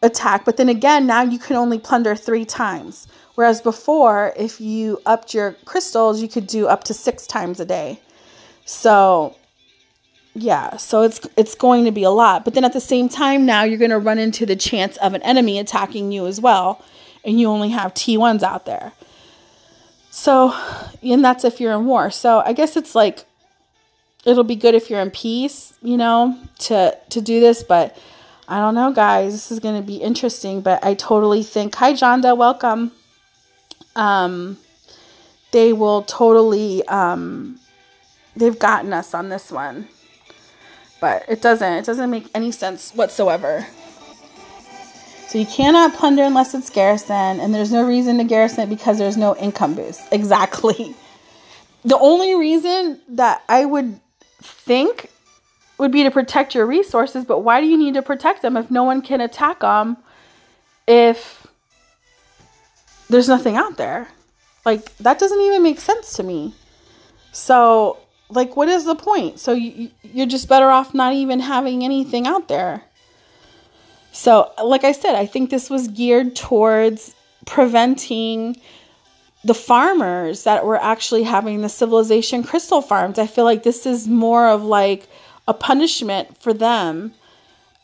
attack. But then again, now you can only plunder 3 times. Whereas before, if you upped your crystals, you could do up to 6 times a day. So, yeah, so it's going to be a lot. But then at the same time, now you're going to run into the chance of an enemy attacking you as well. And you only have T1s out there. So, and that's if you're in war. So I guess it's like, it'll be good if you're in peace, to do this. But I don't know, guys. This is going to be interesting. But I totally think, hi, Jonda, welcome. They will totally, they've gotten us on this one, but it doesn't make any sense whatsoever. So you cannot plunder unless it's garrison, and there's no reason to garrison it because there's no income boost. Exactly. The only reason that I would think would be to protect your resources, but why do you need to protect them if no one can attack them if there's nothing out there? Like, that doesn't even make sense to me. So, like, what is the point? So you're just better off not even having anything out there. So, like I said, I think this was geared towards preventing the farmers that were actually having the civilization crystal farms. I feel like this is more of like a punishment for them.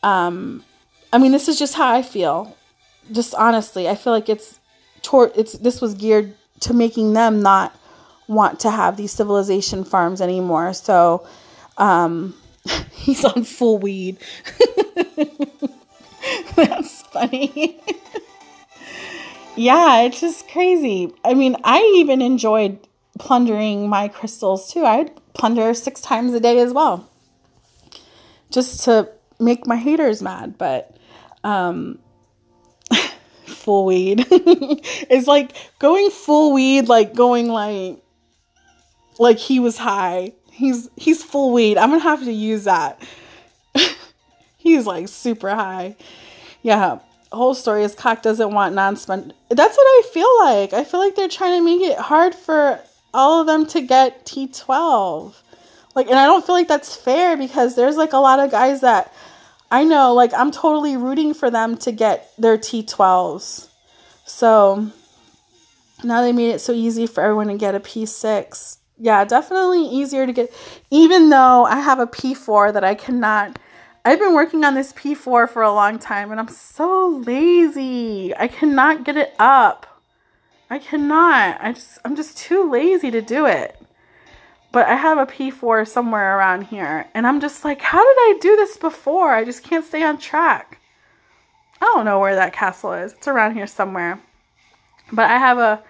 I mean, this is just how I feel. Just honestly, I feel like this was geared to making them not want to have these civilization farms anymore. So, he's on full weed. That's funny. Yeah, it's just crazy. I mean, I even enjoyed plundering my crystals too. I'd plunder 6 times a day as well, just to make my haters mad. But full weed. It's like going full weed, like going like he was high. He's full weed. I'm gonna have to use that. He's like super high. Yeah. Whole story is Cock doesn't want non-spend. That's what I feel like. I feel like they're trying to make it hard for all of them to get T12. Like, and I don't feel like that's fair because there's like a lot of guys that I know, like, I'm totally rooting for them to get their T12s. So now they made it so easy for everyone to get a P6. Yeah, definitely easier to get, even though I have a P4 that I cannot. I've been working on this P4 for a long time, and I'm so lazy. I cannot get it up. I cannot. I'm just too lazy to do it. But I have a P4 somewhere around here, and I'm just like, how did I do this before? I just can't stay on track. I don't know where that castle is. It's around here somewhere. But I have a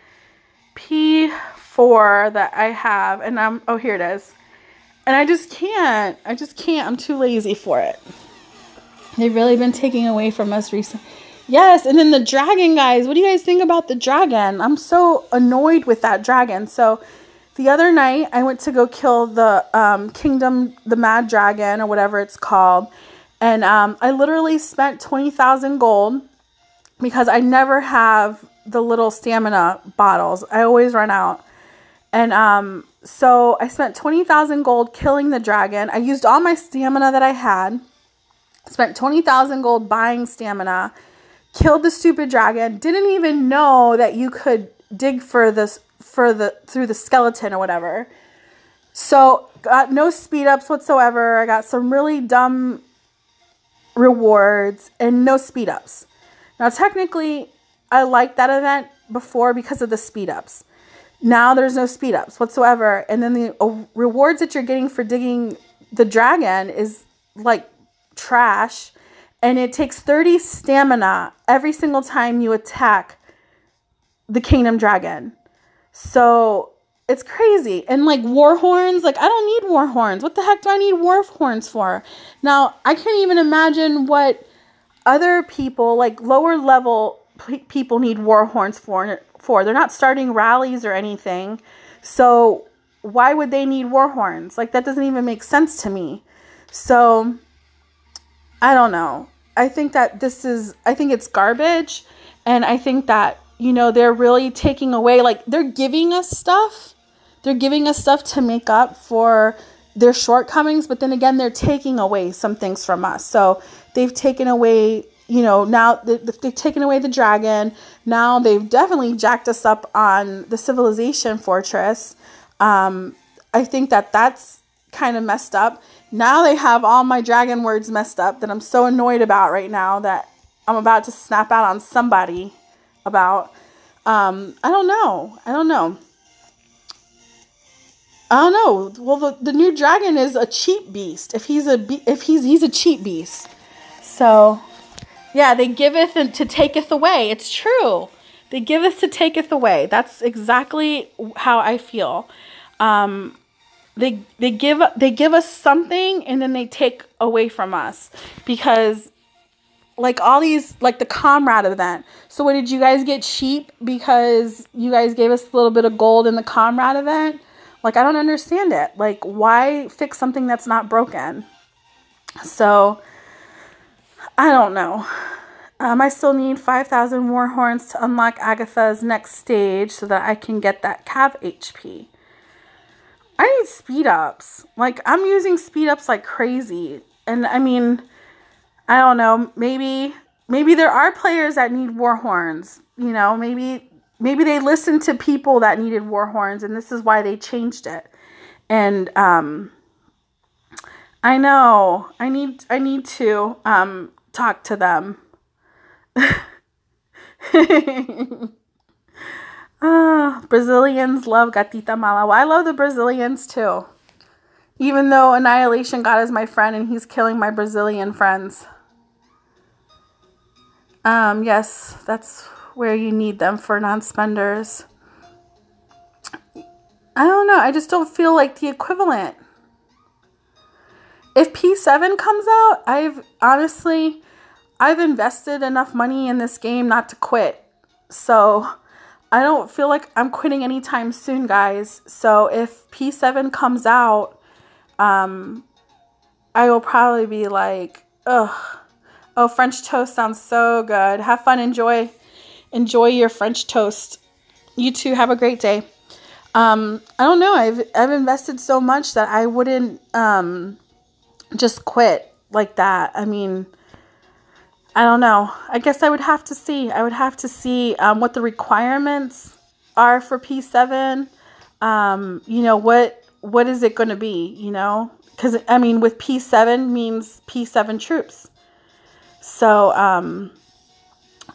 P4 that I have, and oh, here it is. And I just can't. I'm too lazy for it. They've really been taking away from us recently. Yes, and then the dragon, guys. What do you guys think about the dragon? I'm so annoyed with that dragon. So the other night, I went to go kill the kingdom, the mad dragon, or whatever it's called. And I literally spent 20,000 gold because I never have the little stamina bottles. I always run out. And so I spent 20,000 gold killing the dragon. I used all my stamina that I had. Spent 20,000 gold buying stamina. Killed the stupid dragon. Didn't even know that you could dig through the skeleton or whatever. So got no speed ups whatsoever. I got some really dumb rewards and no speed ups. Now technically I liked that event before because of the speed ups. Now there's no speed ups whatsoever. And then the rewards that you're getting for digging the dragon is like trash. And it takes 30 stamina every single time you attack the kingdom dragon. So it's crazy. And like war horns, like I don't need war horns. What the heck do I need war horns for? Now I can't even imagine what other people, like lower level people, need war horns for. They're not starting rallies or anything. So why would they need war horns? Like that doesn't even make sense to me. So I don't know. I think it's garbage. And I think that, they're really taking away, like they're giving us stuff. They're giving us stuff to make up for their shortcomings. But then again, they're taking away some things from us. So they've taken away, now they've taken away the dragon. Now they've definitely jacked us up on the civilization fortress. I think that's kind of messed up. Now they have all my dragon words messed up that I'm so annoyed about right now that I'm about to snap out on somebody about. I don't know. Well, the new dragon is a cheap beast. He's a cheap beast. So, yeah, they giveth and to taketh away. It's true. They giveth to taketh away. That's exactly how I feel. They give us something and then they take away from us because like all these, like the comrade event. So what, did you guys get cheap because you guys gave us a little bit of gold in the comrade event? Like, I don't understand it. Like, why fix something that's not broken? So I don't know. I still need 5,000 war horns to unlock Agatha's next stage so that I can get that Cav HP. I need speed ups. Like, I'm using speed ups like crazy. And I mean, I don't know. Maybe there are players that need war horns. Maybe they listened to people that needed war horns, and this is why they changed it. And I know I need to talk to them. Brazilians love Gatita Mala. Well, I love the Brazilians too. Even though Annihilation God is my friend and he's killing my Brazilian friends. Yes, that's where you need them for non-spenders. I don't know. I just don't feel like the equivalent. If P7 comes out, I've invested enough money in this game not to quit. So I don't feel like I'm quitting anytime soon, guys. So if P7 comes out, I will probably be like, ugh. Oh, French toast sounds so good. Have fun. Enjoy your French toast. You too. Have a great day. I don't know. I've invested so much that I wouldn't just quit like that. I mean, I don't know. I guess I would have to see. I would have to see what the requirements are for P7. You know, what is it going to be, you know? Because, I mean, with P7 means P7 troops. So,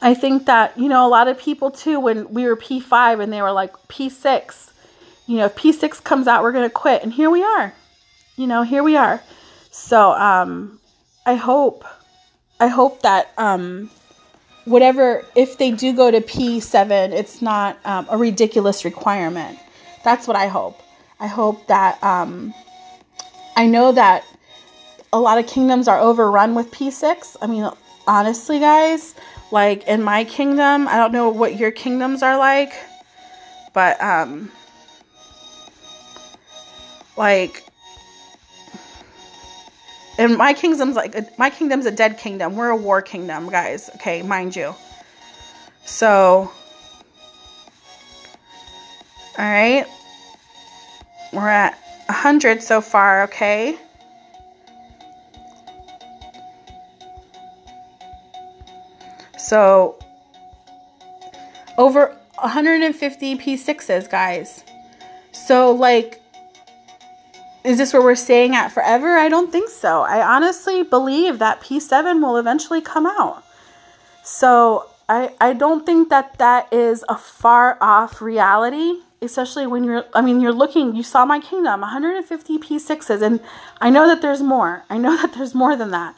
I think that, you know, a lot of people too, when we were P5 and they were like P6, you know, if P6 comes out, we're going to quit. And here we are, you know, here we are. So, I hope that, whatever, if they do go to P7, it's not, a ridiculous requirement. That's what I hope. I hope that, I know that a lot of kingdoms are overrun with P6. I mean, honestly, guys, like in my kingdom, I don't know what your kingdoms are like, but like in my kingdom's a dead kingdom. We're a war kingdom, guys. Okay, mind you. So, all right, we're at 100 so far. Okay. So, over 150 P6s, guys. So, like, is this where we're staying at forever? I don't think so. I honestly believe that P7 will eventually come out. So, I don't think that that is a far off reality, especially when you saw my kingdom, 150 P6s, and I know that there's more. I know that there's more than that.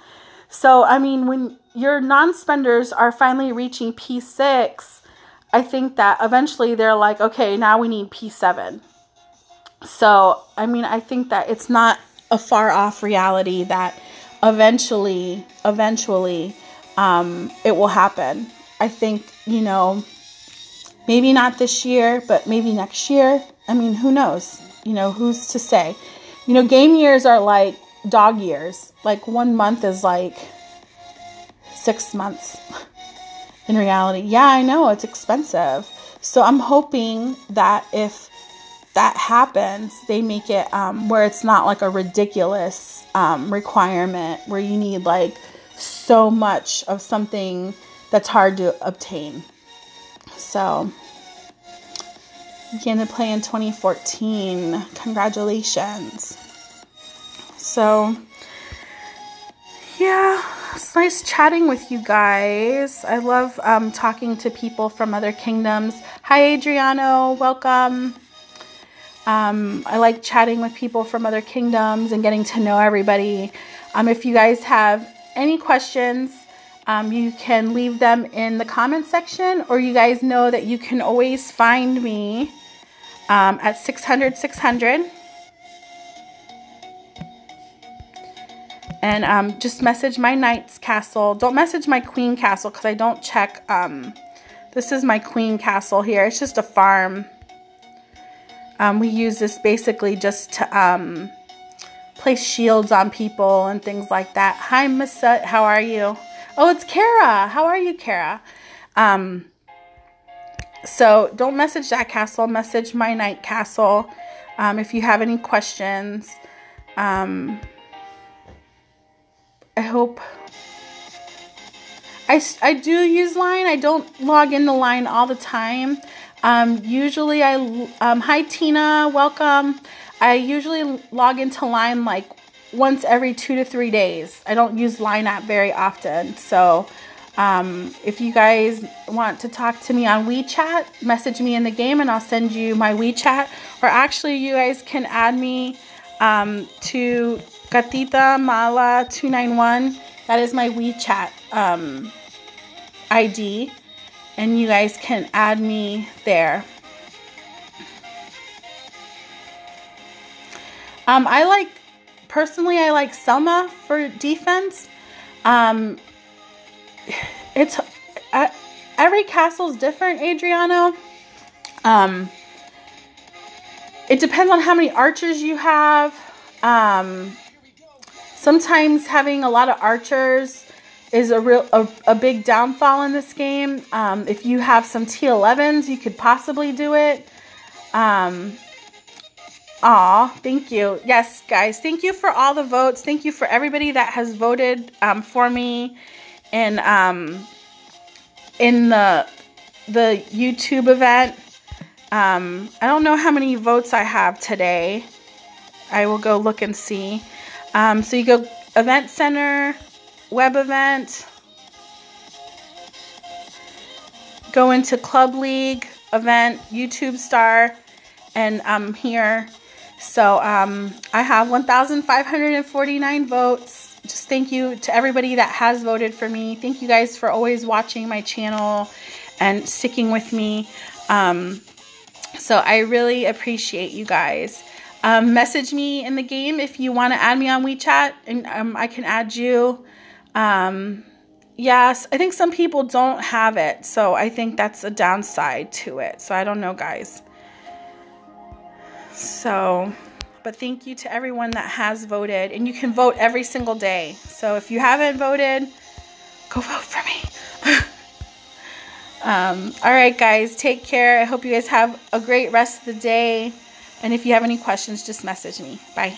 So, I mean, when your non-spenders are finally reaching P6, I think that eventually they're like, okay, now we need P7. So, I mean, I think that it's not a far off reality that eventually, it will happen. I think, you know, maybe not this year, but maybe next year. I mean, who knows? You know, who's to say? You know, game years are like dog years. Like 1 month is like 6 months in reality. Yeah, I know it's expensive. So I'm hoping that if that happens, they make it where it's not like a ridiculous requirement where you need like so much of something that's hard to obtain. So, began to play in 2014. Congratulations. So, yeah, it's nice chatting with you guys. I love talking to people from other kingdoms. Hi, Adriano. Welcome. I like chatting with people from other kingdoms and getting to know everybody. If you guys have any questions, you can leave them in the comment section, or you guys know that you can always find me at 600. And just message my Knight's Castle. Don't message my Queen Castle because I don't check. This is my Queen Castle here. It's just a farm. We use this basically just to place shields on people and things like that. Hi, Miss Sut. How are you? Oh, it's Kara. How are you, Kara? So don't message that castle. Message my Knight Castle if you have any questions. I hope... I do use Line. I don't log into Line all the time. Usually hi Tina, welcome. I usually log into Line like once every 2 to 3 days. I don't use Line app very often. So if you guys want to talk to me on WeChat, message me in the game and I'll send you my WeChat. Or actually you guys can add me to Gatita Mala 291. That is my WeChat ID. And you guys can add me there. Personally, I like Selma for defense. It's every castle's different, Adriano. It depends on how many archers you have. Sometimes having a lot of archers is a big downfall in this game. If you have some T11s, you could possibly do it. Thank you. Yes, guys, thank you for all the votes. Thank you for everybody that has voted for me in the YouTube event. I don't know how many votes I have today. I will go look and see. So you go Event Center, Web Event, go into Club League, Event, YouTube Star, and I'm here. So I have 1,549 votes. Just thank you to everybody that has voted for me. Thank you guys for always watching my channel and sticking with me. So I really appreciate you guys. Message me in the game if you want to add me on WeChat, and I can add you. Yes, I think some people don't have it, so I think that's a downside to it. So I don't know, guys. So, but thank you to everyone that has voted, and you can vote every single day. So if you haven't voted, go vote for me. All right, guys, take care. I hope you guys have a great rest of the day. And if you have any questions, just message me. Bye.